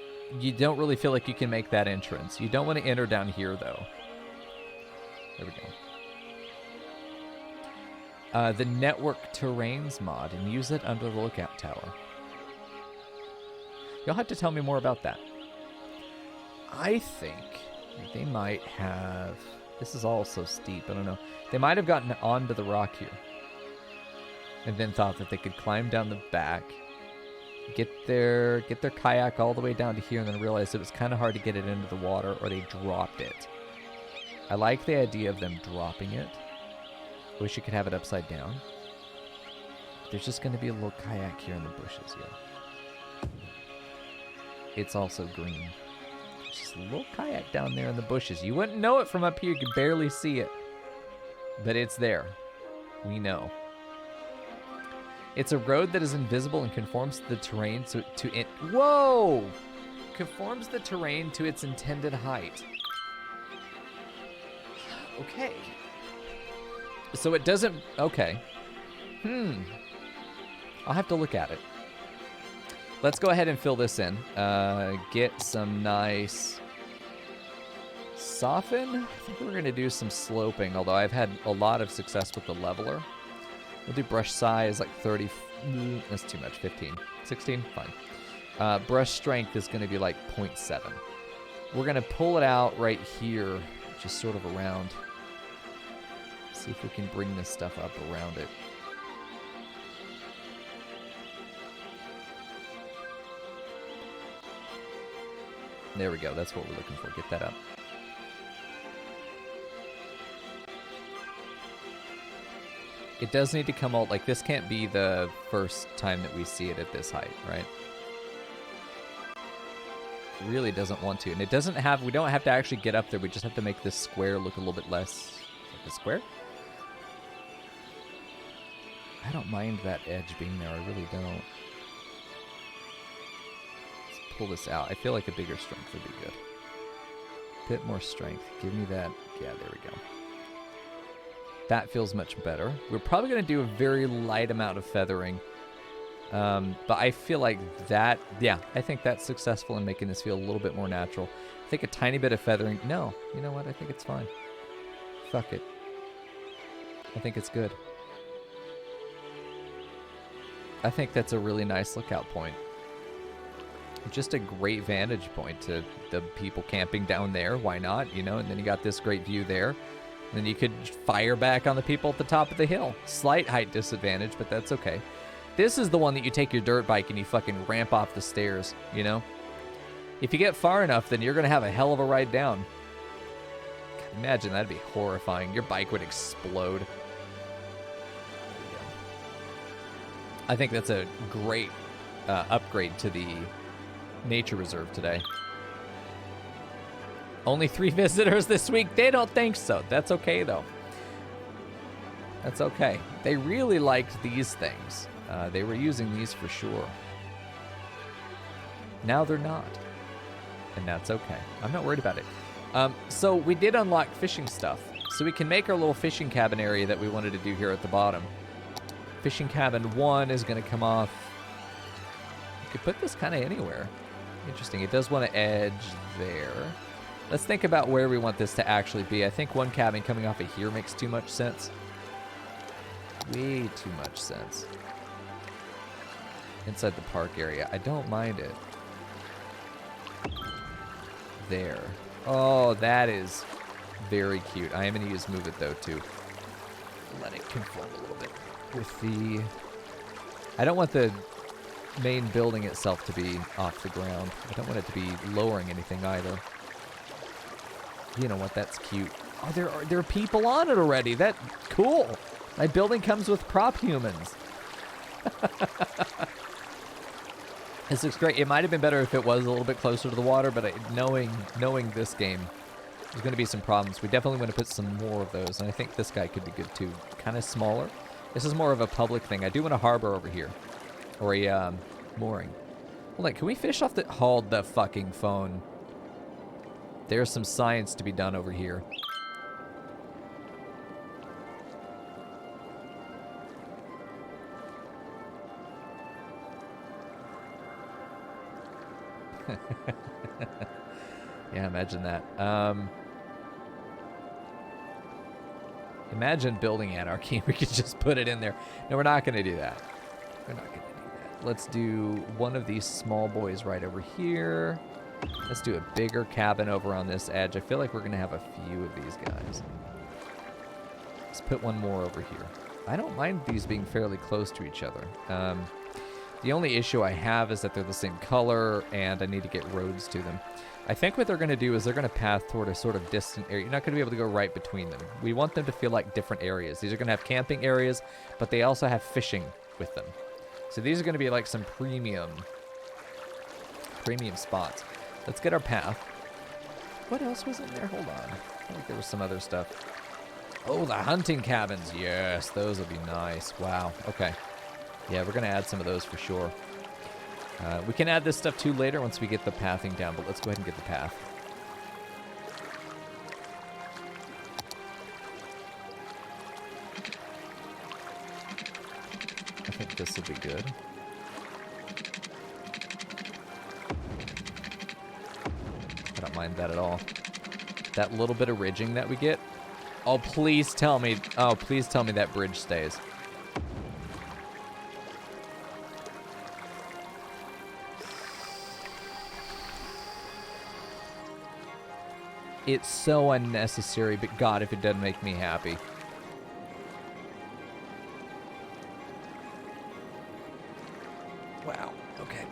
you don't really feel like you can make that entrance. You don't want to enter down here, though. There we go. The network terrains mod, and use it under the lookout tower. You'll have to tell me more about that. I think they might have... This is all so steep, I don't know. They might have gotten onto the rock here. And then thought that they could climb down the back, get their kayak all the way down to here, and then realized it was kind of hard to get it into the water, or they dropped it. I like the idea of them dropping it. Wish you could have it upside down. There's just going to be a little kayak here in the bushes, yeah. It's also green. There's just a little kayak down there in the bushes. You wouldn't know it from up here. You could barely see it. But it's there. We know. It's a road that is invisible and conforms to the terrain Whoa! Conforms the terrain to its intended height. Okay. So it doesn't... Okay. I'll have to look at it. Let's go ahead and fill this in. Get some nice... Soften? I think we're going to do some sloping, although I've had a lot of success with the leveler. We'll do brush size like 30. That's too much. 15. 16? Fine. Brush strength is going to be like 0.7. We're going to pull it out right here, just sort of around. See if we can bring this stuff up around it. There we go. That's what we're looking for. Get that up. It does need to come out, like, this can't be the first time that we see it at this height, right? It really doesn't want to. And it doesn't have, we don't have to actually get up there. We just have to make this square look a little bit less like a square. I don't mind that edge being there. I really don't. Let's pull this out. I feel like a bigger strength would be good. Bit more strength. Give me that. Yeah, there we go. That feels much better. We're probably going to do a very light amount of feathering. But I feel like that, yeah, I think that's successful in making this feel a little bit more natural. I think a tiny bit of feathering. No, you know what? I think it's fine. Fuck it. I think it's good. I think that's a really nice lookout point. Just a great vantage point to the people camping down there. Why not? You know, and then you got this great view there. Then you could fire back on the people at the top of the hill. Slight height disadvantage, but that's okay. This is the one that you take your dirt bike and you fucking ramp off the stairs, you know? If you get far enough, then you're going to have a hell of a ride down. God, imagine, that'd be horrifying. Your bike would explode. There we go. I think that's a great upgrade to the nature reserve today. Only 3 visitors this week. They don't think so. That's okay, though. That's okay. They really liked these things. They were using these for sure. Now they're not. And that's okay. I'm not worried about it. So we did unlock fishing stuff. So we can make our little fishing cabin area that we wanted to do here at the bottom. Fishing cabin 1 is going to come off. You could put this kind of anywhere. Interesting. It does want to edge there. Let's think about where we want this to actually be. I think one cabin coming off of here makes too much sense. Way too much sense. Inside the park area. I don't mind it. There. Oh, that is very cute. I am going to use Move It, though, too. Let it conform a little bit with the... I don't want the main building itself to be off the ground. I don't want it to be lowering anything either. You know what? That's cute. Oh, there are people on it already. That's cool. My building comes with prop humans. This looks great. It might have been better if it was a little bit closer to the water, but knowing this game, there's going to be some problems. We definitely want to put some more of those, and I think this guy could be good too. Kind of smaller. This is more of a public thing. I do want a harbor over here, or a mooring. Hold on, can we fish off the... Hold the fucking phone. There's some science to be done over here. Yeah, imagine that. Imagine building anarchy and we could just put it in there. No, we're not going to do that. We're not going to do that. Let's do one of these small boys right over here. Let's do a bigger cabin over on this edge. I feel like we're going to have a few of these guys. Let's put one more over here. I don't mind these being fairly close to each other. The only issue I have is that they're the same color, and I need to get roads to them. I think what they're going to do is they're going to path toward a sort of distant area. You're not going to be able to go right between them. We want them to feel like different areas. These are going to have camping areas, but they also have fishing with them. So these are going to be like some premium spots. Let's get our path. What else was in there? Hold on. I think there was some other stuff. Oh, the hunting cabins. Yes, those will be nice. Wow. Okay. Yeah, we're going to add some of those for sure. We can add this stuff too later once we get the pathing down, but let's go ahead and get the path. I think this will be good. I don't mind that at all. That little bit of ridging that we get. Oh, please tell me. Oh, please tell me that bridge stays. It's so unnecessary, but God, if it doesn't make me happy. Wow. Okay.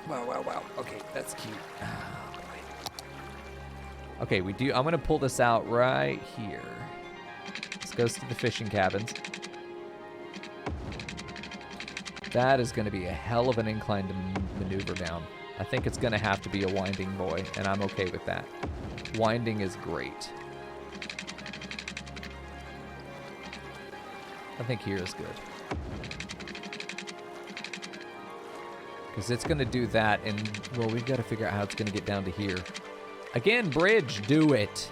Wow. Okay, that's cute. Oh, boy. Okay, we do. I'm going to pull this out right here. This goes to the fishing cabins. That is going to be a hell of an incline to maneuver down. I think it's going to have to be a winding boy, and I'm okay with that. Winding is great. I think here is good. Because it's going to do that, and, well, we've got to figure out how it's going to get down to here. Again, bridge, do it.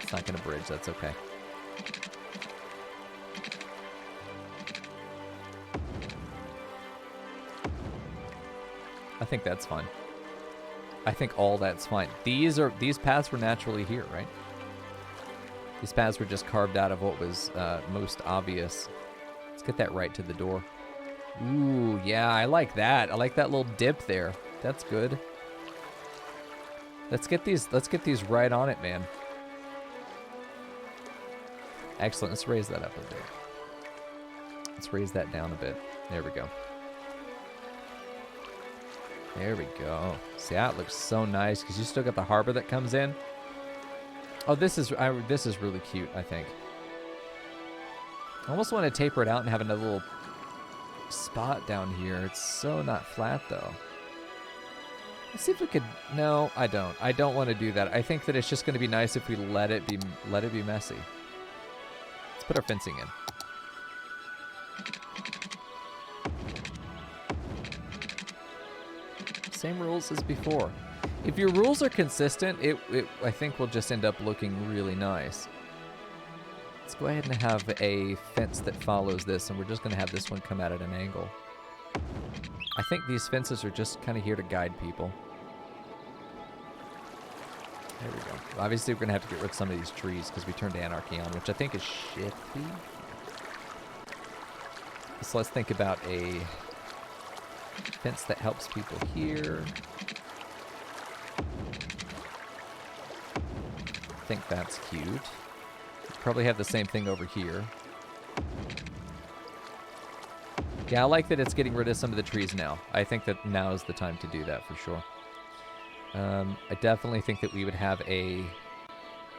It's not going to bridge, that's okay. I think that's fine. I think all that's fine. These paths were naturally here, right? These paths were just carved out of what was most obvious. Let's get that right to the door. Ooh, yeah, I like that. I like that little dip there. That's good. Let's get these right on it, man. Excellent. Let's raise that up a bit. Let's raise that down a bit. There we go. There we go. See, that looks so nice because you still got the harbor that comes in. Oh, this is really cute, I think. I almost want to taper it out and have another little spot down here. It's so not flat, though. Let's see if we could... No, I don't. I don't want to do that. I think that it's just going to be nice if we let it be messy. Let's put our fencing in. Same rules as before. If your rules are consistent, it I think will just end up looking really nice. Let's go ahead and have a fence that follows this, and we're just going to have this one come out at an angle. I think these fences are just kind of here to guide people. There we go. Obviously, we're going to have to get rid of some of these trees because we turned anarchy on, which I think is shitty. So let's think about a fence that helps people here. I think that's cute. Probably have the same thing over here. Yeah, I like that it's getting rid of some of the trees now. I think that now is the time to do that for sure. I definitely think that we would have a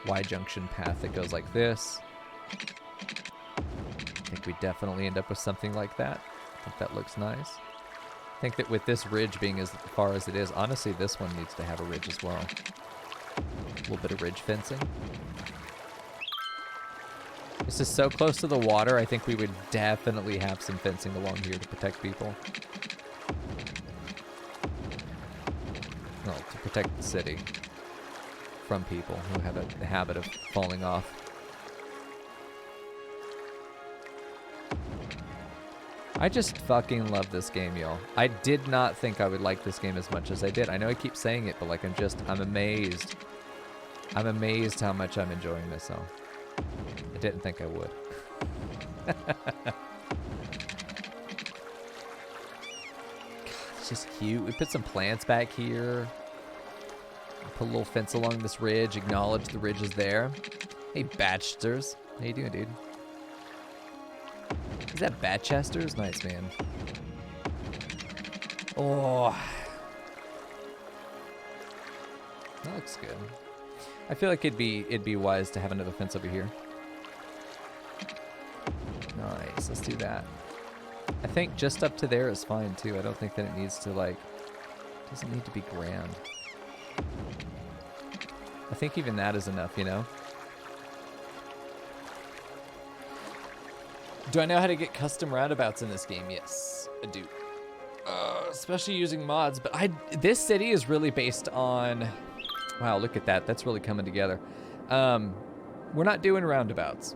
Y-junction path that goes like this. I think we definitely end up with something like that. I think that looks nice. I think that with this ridge being as far as it is, honestly, this one needs to have a ridge as well. A little bit of ridge fencing. This is so close to the water, I think we would definitely have some fencing along here to protect people. Well, to protect the city from people who have a habit of falling off. I just fucking love this game, y'all. I did not think I would like this game as much as I did. I know I keep saying it, but like I'm amazed. I'm amazed how much I'm enjoying this, though. I didn't think I would. God, it's just cute. We put some plants back here. Put a little fence along this ridge. Acknowledge the ridge is there. Hey, Batchsters. How you doing, dude? Is that Batchesters? Nice, man. Oh. That looks good. I feel like it'd be wise to have another fence over here. Nice, let's do that. I think just up to there is fine too. I don't think that it needs to like, doesn't need to be grand. I think even that is enough, you know? Do I know how to get custom roundabouts in this game? Yes, I do. Especially using mods, but this city is really based on, wow, look at that. That's really coming together. We're not doing roundabouts.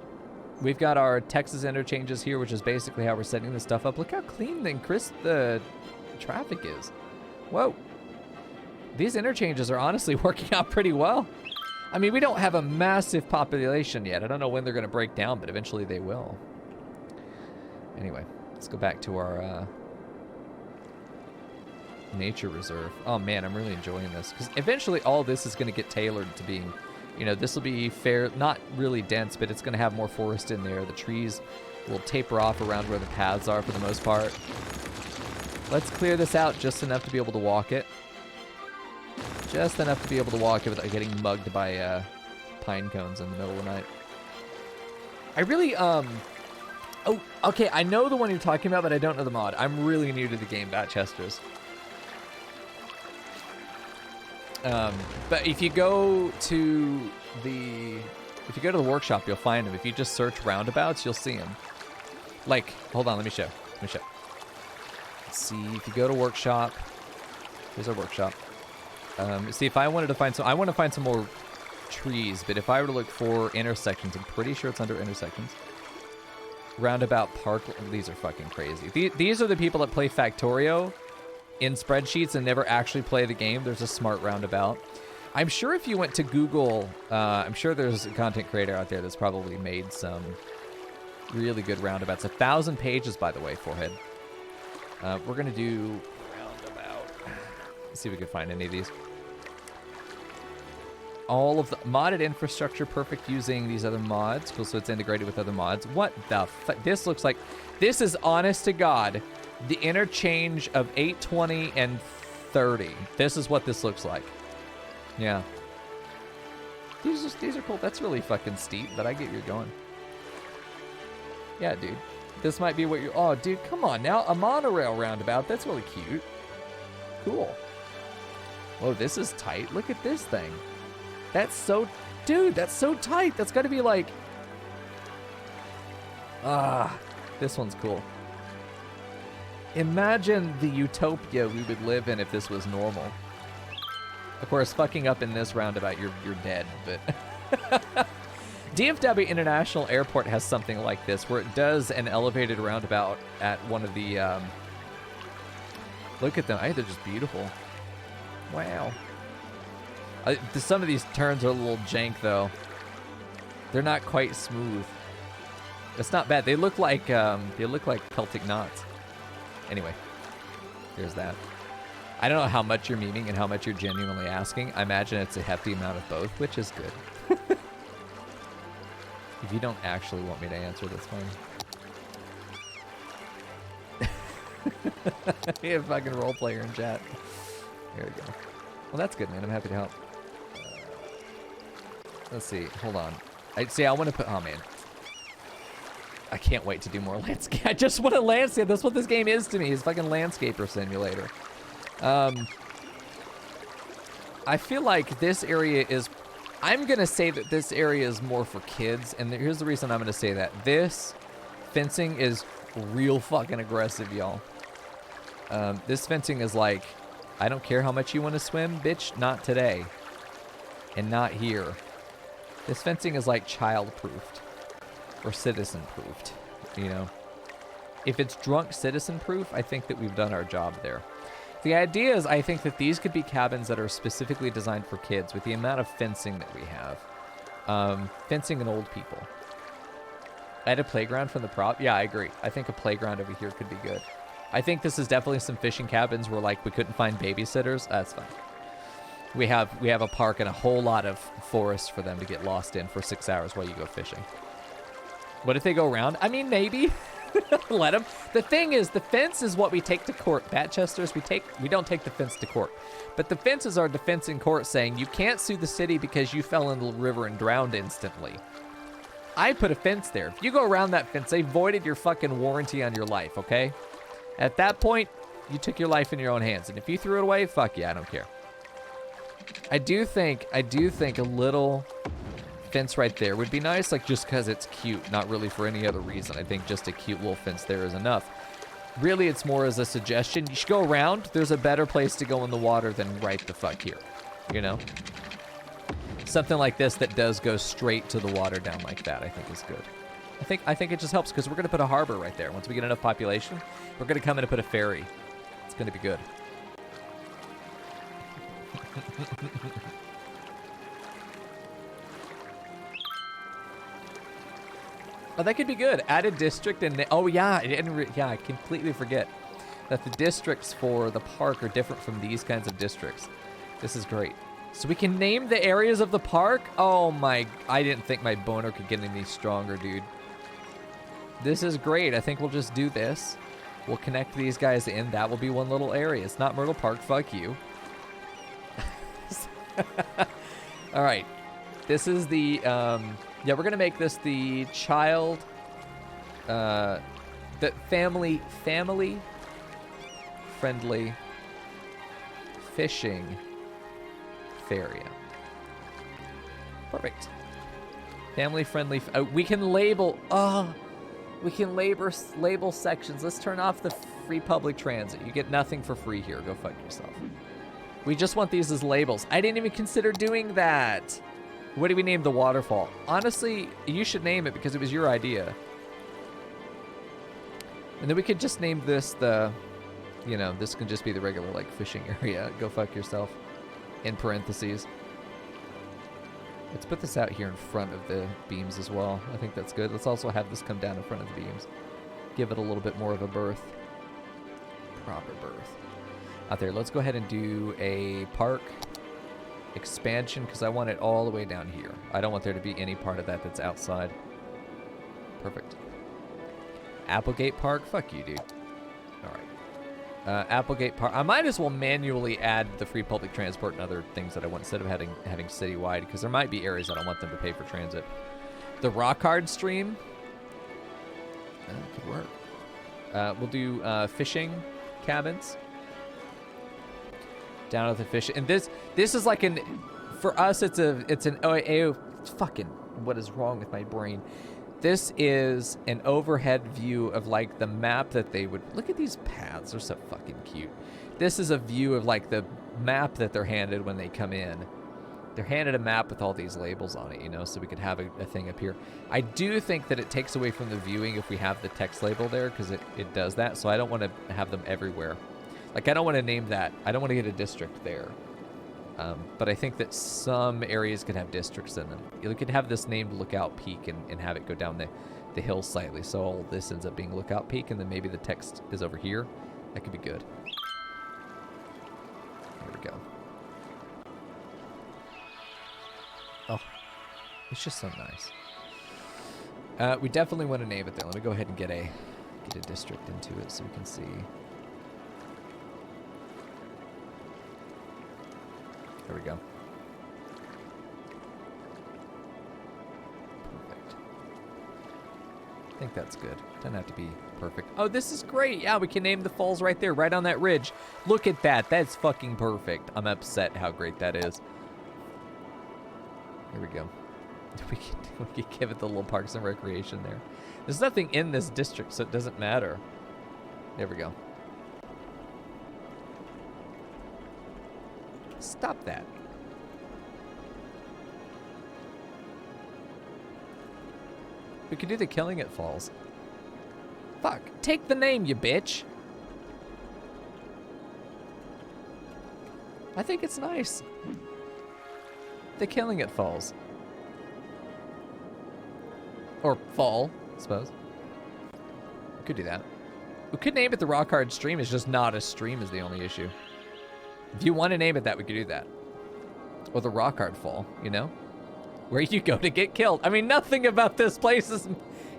We've got our Texas interchanges here, which is basically how we're setting this stuff up. Look how clean and crisp the traffic is. Whoa. These interchanges are honestly working out pretty well. I mean, we don't have a massive population yet. I don't know when they're going to break down, but eventually they will. Anyway, let's go back to our nature reserve. Oh man, I'm really enjoying this because eventually all this is going to get tailored to being, you know, this will be fair, not really dense, but it's going to have more forest in there. The trees will taper off around where the paths are for the most part. Let's clear this out just enough to be able to walk it. Just enough to be able to walk it without getting mugged by pine cones in the middle of the night. I really, oh, okay, I know the one you're talking about, but I don't know the mod. I'm really new to the game, Batchesters. But if you go to the workshop, you'll find them. If you just search roundabouts, you'll see them. Like, hold on, let me show. Let's see, if you go to workshop, here's our workshop. See, if I wanted to find I want to find some more trees, but if I were to look for intersections, I'm pretty sure it's under intersections. Roundabout park, these are fucking crazy. These are the people that play Factorio in spreadsheets and never actually play the game. There's a smart roundabout. I'm sure if you went to Google, I'm sure there's a content creator out there that's probably made some really good roundabouts. 1,000 pages, by the way, Forehead. We're going to do roundabout. Let's see if we can find any of these. All of the modded infrastructure, perfect using these other mods. Cool, so it's integrated with other mods. What the fuck? This looks like, this is honest to God, the interchange of 820 and 30. This is what this looks like. Yeah. These are cool. That's really fucking steep, but I get you're going. Yeah, dude. This might be what you're, oh, dude, come on now. A monorail roundabout. That's really cute. Cool. Whoa, this is tight. Look at this thing. That's so, dude, that's so tight. That's got to be like, this one's cool. Imagine the utopia we would live in if this was normal. Of course, fucking up in this roundabout, you're dead, but... DFW International Airport has something like this, where it does an elevated roundabout at one of the, look at them. I think they're just beautiful. Wow. Some of these turns are a little jank, though. They're not quite smooth. It's not bad. They look like Celtic knots. Anyway, here's that. I don't know how much you're memeing and how much you're genuinely asking. I imagine it's a hefty amount of both, which is good. If you don't actually want me to answer, that's fine. You have a fucking role player in chat. There we go. Well, that's good, man. I'm happy to help. Let's see. Hold on. I want to put... Oh, man. I can't wait to do more landscape. I just want to landscape. That's what this game is to me. It's fucking landscaper simulator. I feel like this area is... I'm going to say that this area is more for kids. And here's the reason I'm going to say that. This fencing is real fucking aggressive, y'all. This fencing is like... I don't care how much you want to swim, bitch. Not today. And not here. This fencing is like child-proofed. Or citizen-proofed. You know? if it's drunk citizen proof, I think that we've done our job there. The idea is I think that these could be cabins that are specifically designed for kids with the amount of fencing that we have. Fencing and old people. Add a playground from the prop? Yeah, I agree. I think a playground over here could be good. I think this is definitely some fishing cabins where, like, we couldn't find babysitters. That's fine. We have a park and a whole lot of forest for them to get lost in for 6 hours while you go fishing. What if they go around? I mean, maybe. Let them. The thing is, the fence is what we take to court. Batchesters, we don't take the fence to court. But the fence is our defense in court saying you can't sue the city because you fell into the river and drowned instantly. I put a fence there. If you go around that fence, they voided your fucking warranty on your life, okay? At that point, you took your life in your own hands. And if you threw it away, fuck yeah, I don't care. I do think a little fence right there would be nice, like just because it's cute, not really for any other reason. I think just a cute little fence there is enough. Really, it's more as a suggestion. You should go around. There's a better place to go in the water than right the fuck here, you know? Something like this that does go straight to the water down like that, I think is good. I think it just helps because we're going to put a harbor right there. Once we get enough population, we're going to come in and put a ferry. It's going to be good. Oh, that could be good. Add a district and oh yeah, I completely forget that the districts for the park are different from these kinds of districts. This is great. So we can name the areas of the park? Oh my, I didn't think my boner could get any stronger, dude. This is great. I think we'll just do this. We'll connect these guys in. That will be one little area. It's not Myrtle Park. Fuck you. All right. This is the, yeah, we're going to make this the child, the family friendly fishing area. Perfect. Family friendly. We can label. We can label sections. Let's turn off the free public transit. You get nothing for free here. Go fuck yourself. We just want these as labels. I didn't even consider doing that. What do we name the waterfall? Honestly, you should name it because it was your idea. And then we could just name this the, you know, this can just be the regular like fishing area. Go fuck yourself. In parentheses. Let's put this out here in front of the beams as well. I think that's good. Let's also have this come down in front of the beams. Give it a little bit more of a berth. Proper berth. Out there, let's go ahead and do a park expansion because I want it all the way down here. I don't want there to be any part of that that's outside. Perfect. Applegate Park? Fuck you, dude. All right. Applegate Park. I might as well manually add the free public transport and other things that I want instead of having citywide because there might be areas that I want them to pay for transit. The rock hard stream. That could work. We'll do fishing cabins. Down at the fish. And this is like an, for us, it's an fucking, what is wrong with my brain? This is an overhead view of like the map that they would, look at these paths, they're so fucking cute. This is a view of like the map that they're handed when they come in. They're handed a map with all these labels on it, you know, so we could have a thing up here. I do think that it takes away from the viewing if we have the text label there because it does that, so I don't want to have them everywhere. Like, I don't want to name that. I don't want to get a district there. But I think that some areas could have districts in them. You could have this named Lookout Peak and have it go down the hill slightly. So all this ends up being Lookout Peak, and then maybe the text is over here. That could be good. There we go. Oh, it's just so nice. We definitely want to name it, though. Let me go ahead and get a district into it so we can see. There we go. Perfect. I think that's good. Doesn't have to be perfect. Oh, this is great. Yeah, we can name the falls right there, right on that ridge. Look at that. That's fucking perfect. I'm upset how great that is. Here we go. We can give it the little parks and recreation there. There's nothing in this district, so it doesn't matter. There we go. Stop that. We could do the Killing It Falls. Fuck. Take the name, you bitch. I think it's nice. The Killing It Falls. Or Fall, I suppose. We could do that. We could name it the Rock Hard Stream. It's just not a stream is the only issue. If you want to name it that, we could do that. Or the Rock Hard Fall, you know? Where you go to get killed. I mean, nothing about this place is...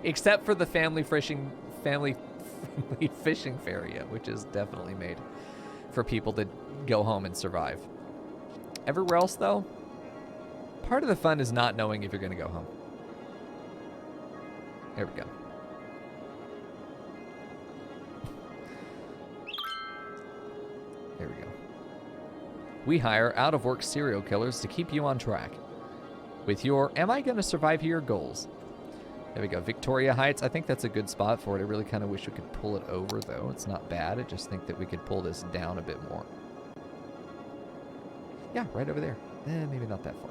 Except for the family fishing area, which is definitely made for people to go home and survive. Everywhere else, though, part of the fun is not knowing if you're going to go home. There we go. There we go. We hire out-of-work serial killers to keep you on track with your "Am I going to survive here?" goals. There we go. Victoria Heights. I think that's a good spot for it. I really kind of wish we could pull it over, though. It's not bad. I just think that we could pull this down a bit more. Yeah, right over there. Maybe not that far.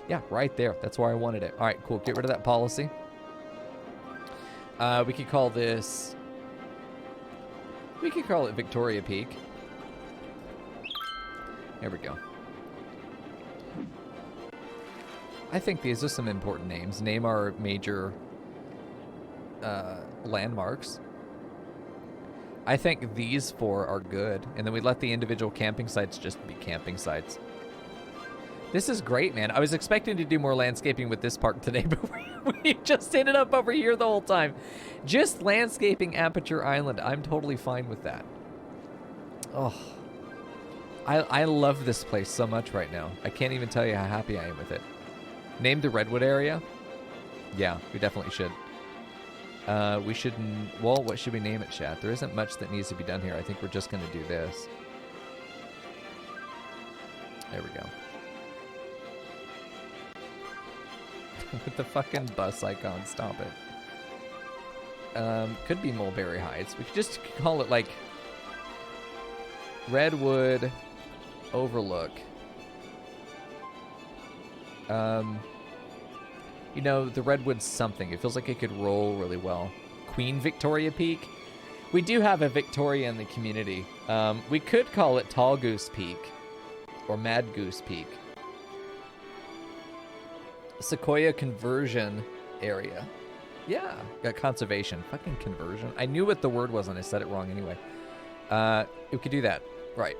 Yeah, right there. That's where I wanted it. All right, cool. Get rid of that policy. We could call this... We could call it Victoria Peak. There we go. I think these are some important names. Name our major landmarks. I think these 4 are good. And then we let the individual camping sites just be camping sites. This is great, man. I was expecting to do more landscaping with this park today, but we just ended up over here the whole time. Just landscaping Aperture Island. I'm totally fine with that. Oh, I love this place so much right now. I can't even tell you how happy I am with it. Name the Redwood area? Yeah, we definitely should. We should... Well, what should we name it, chat? There isn't much that needs to be done here. I think we're just going to do this. There we go. With the fucking bus icon. Stop it. Could be Mulberry Heights. We could just call it, like... Redwood Overlook. You know, the Redwood's something. It feels like it could roll really well. Queen Victoria Peak. We do have a Victoria in the community. We could call it Tall Goose Peak. Or Mad Goose Peak. Sequoia Conversion Area. Yeah. Got conservation. Fucking conversion. I knew what the word was and I said it wrong anyway. We could do that. Right.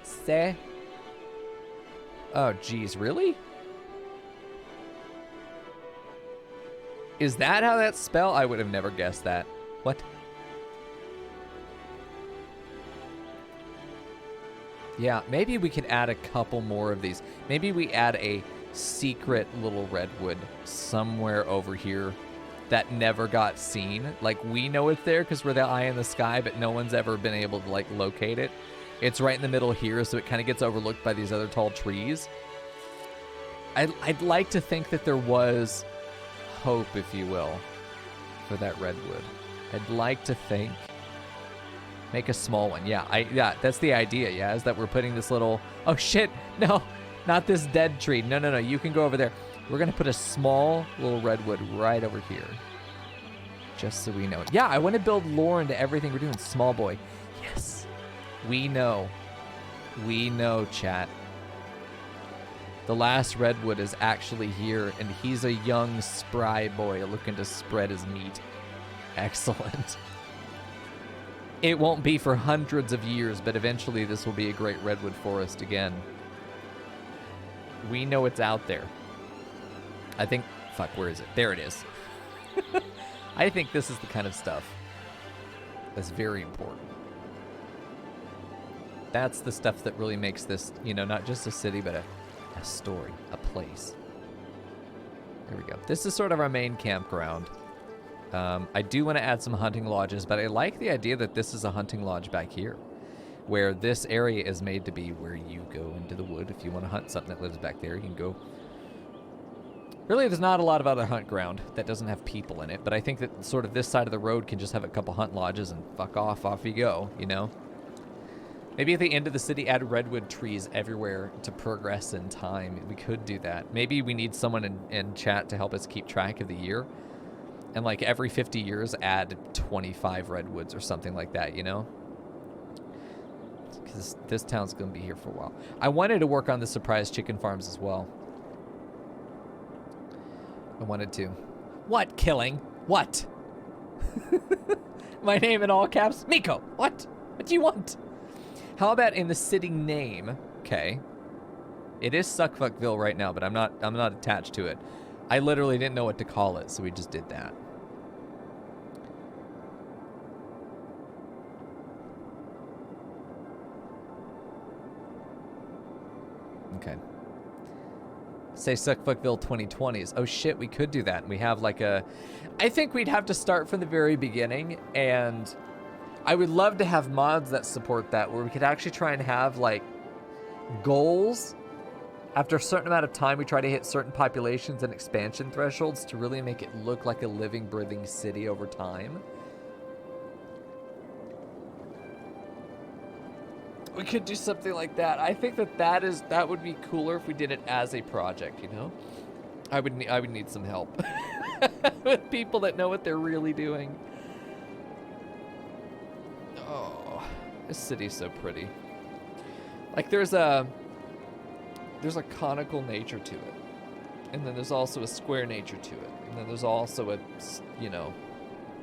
Se. Oh, geez. Really? Is that how that's spelled? I would have never guessed that. What? Yeah, maybe we could add a couple more of these. Maybe we add a secret little redwood somewhere over here that never got seen. Like, we know it's there because we're the eye in the sky, but no one's ever been able to, like, locate it. It's right in the middle here, so it kind of gets overlooked by these other tall trees. I'd like to think that there was... hope, if you will, for that redwood. I'd like to think. Make a small one. Yeah, that's the idea, yeah, is that we're putting this little... Oh, shit! No! Not this dead tree. No, you can go over there. We're going to put a small little redwood right over here. Just so we know it. Yeah, I want to build lore into everything we're doing. Small boy. Yes. We know. We know, chat. The last redwood is actually here, and he's a young, spry boy looking to spread his meat. Excellent. It won't be for hundreds of years, but eventually this will be a great redwood forest again. We know it's out there. I think... Fuck, where is it? There it is. I think this is the kind of stuff that's very important. That's the stuff that really makes this, you know, not just a city, but a story, a place. There we go. This is sort of our main campground. I do want to add some hunting lodges, but I like the idea that this is a hunting lodge back here, where this area is made to be where you go into the wood. If you want to hunt something that lives back there, you can go. Really, there's not a lot of other hunt ground that doesn't have people in it, but I think that sort of this side of the road can just have a couple hunt lodges and fuck off you go, you know? Maybe at the end of the city, add redwood trees everywhere to progress in time. We could do that. Maybe we need someone in chat to help us keep track of the year. And like every 50 years, add 25 redwoods or something like that, you know? Because this town's going to be here for a while. I wanted to work on the surprise chicken farms as well. I wanted to. What? Killing? What? My name in all caps? Mico. What? What do you want? How about in the city name? Okay. It is Suckfuckville right now, but I'm not attached to it. I literally didn't know what to call it, so we just did that. Okay. Say Suckfuckville 2020s. Oh shit, we could do that. We have like a... I think we'd have to start from the very beginning, and I would love to have mods that support that, where we could actually try and have like goals. After a certain amount of time, we try to hit certain populations and expansion thresholds to really make it look like a living, breathing city over time. We could do something like that. I think that would be cooler if we did it as a project, you know? I would need some help with people that know what they're really doing. Oh, this city's so pretty. Like there's a conical nature to it. And then there's also a square nature to it. And then there's also a, you know,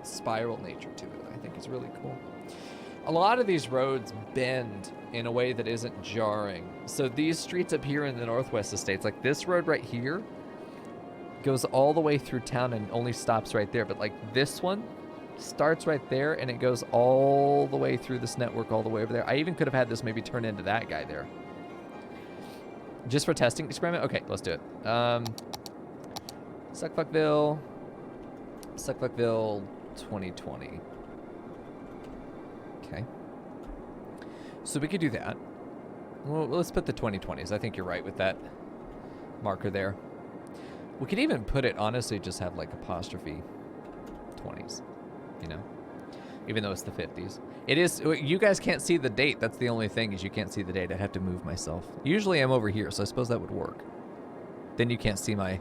spiral nature to it. I think it's really cool. A lot of these roads bend in a way that isn't jarring. So these streets up here in the Northwest Estates, like this road right here, goes all the way through town and only stops right there. But like this one starts right there and it goes all the way through this network all the way over there. I even could have had this maybe turn into that guy there. Just for testing experiment? Okay, let's do it. Suckfuckville 2020. Okay. So we could do that. Well, let's put the 2020s. I think you're right with that marker there. We could even put it, honestly, just have like apostrophe 20s, you know? Even though it's the 50s. It is, you guys can't see the date. That's the only thing, is you can't see the date. I'd have to move myself. Usually I'm over here, so I suppose that would work. Then you can't see my,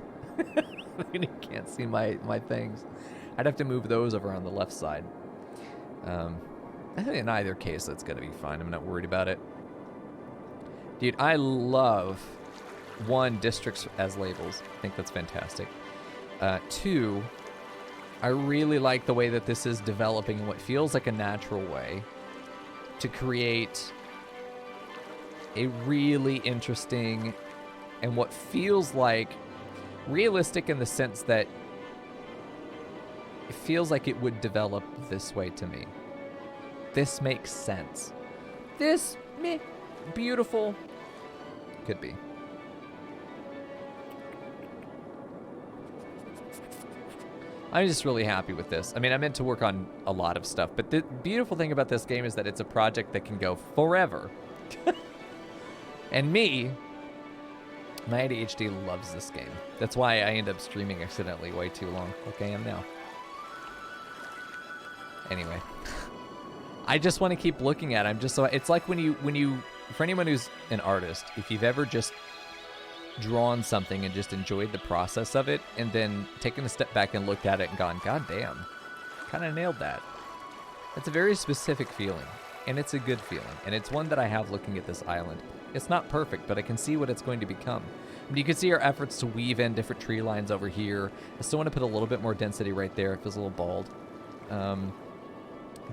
you can't see my things. I'd have to move those over on the left side. I think in either case, that's going to be fine. I'm not worried about it. Dude, I love, one, districts as labels. I think that's fantastic. Two, I really like the way that this is developing in what feels like a natural way to create a really interesting and what feels like realistic in the sense that it feels like it would develop this way to me. This makes sense. This, meh, beautiful, could be. I'm just really happy with this. I mean, I meant to work on a lot of stuff, but the beautiful thing about this game is that it's a project that can go forever. And me, my ADHD loves this game. That's why I end up streaming accidentally way too long, like I am now. Anyway. I just want to keep looking at it. I'm just so, it's like when you, for anyone who's an artist, if you've ever just drawn something and just enjoyed the process of it and then taken a step back and looked at it and gone, God damn, kind of nailed that. It's a very specific feeling, and it's a good feeling, and it's one that I have looking at this island. It's not perfect, but I can see what it's going to become. I mean, you can see our efforts to weave in different tree lines over here. I still want to put a little bit more density right there. It feels a little bald.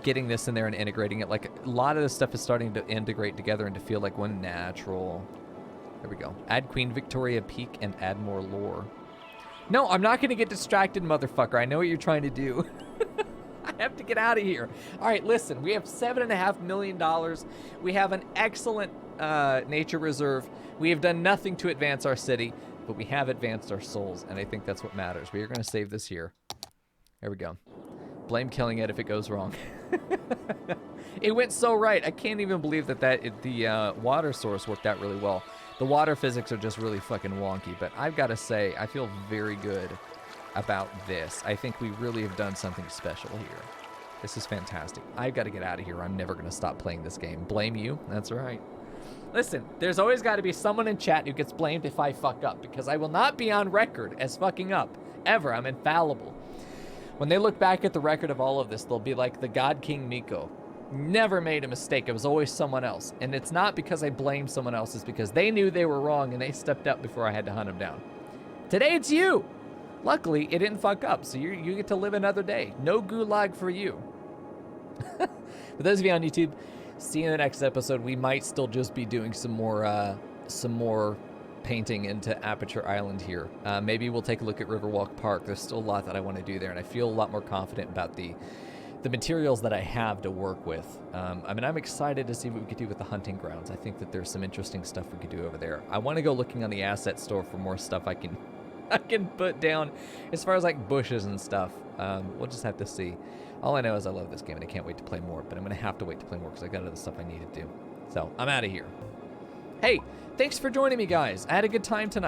Getting this in there and integrating it, like a lot of this stuff is starting to integrate together and to feel like one natural. There we go. Add Queen Victoria Peak and add more lore. No, I'm not going to get distracted, motherfucker. I know what you're trying to do. I have to get out of here. All right, listen. We have $7.5 million. We have an excellent nature reserve. We have done nothing to advance our city, but we have advanced our souls, and I think that's what matters. We are going to save this here. There we go. Blame killing it if it goes wrong. It went so right. I can't even believe that the water source worked out really well. The water physics are just really fucking wonky, but I've got to say, I feel very good about this. I think we really have done something special here. This is fantastic. I've got to get out of here. I'm never going to stop playing this game. Blame you? That's right. Listen, there's always got to be someone in chat who gets blamed if I fuck up, because I will not be on record as fucking up. Ever. I'm infallible. When they look back at the record of all of this, they'll be like the God King Mico. Never made a mistake. It was always someone else. And it's not because I blamed someone else. It's because they knew they were wrong and they stepped up before I had to hunt them down. Today it's you. Luckily, it didn't fuck up, so you get to live another day. No gulag for you. For those of you on YouTube, see you in the next episode. We might still just be doing some more painting into Aperture Island here. Maybe we'll take a look at Riverwalk Park. There's still a lot that I want to do there, and I feel a lot more confident about the materials that I have to work with. I mean, I'm excited to see what we could do with the hunting grounds. I think that there's some interesting stuff we could do over there. I want to go looking on the asset store for more stuff I can put down as far as like bushes and stuff. We'll just have to see. All I know is I love this game and I can't wait to play more, but I'm going to have to wait to play more because I got other stuff I need to do. So I'm out of here. Hey, thanks for joining me, guys. I had a good time tonight.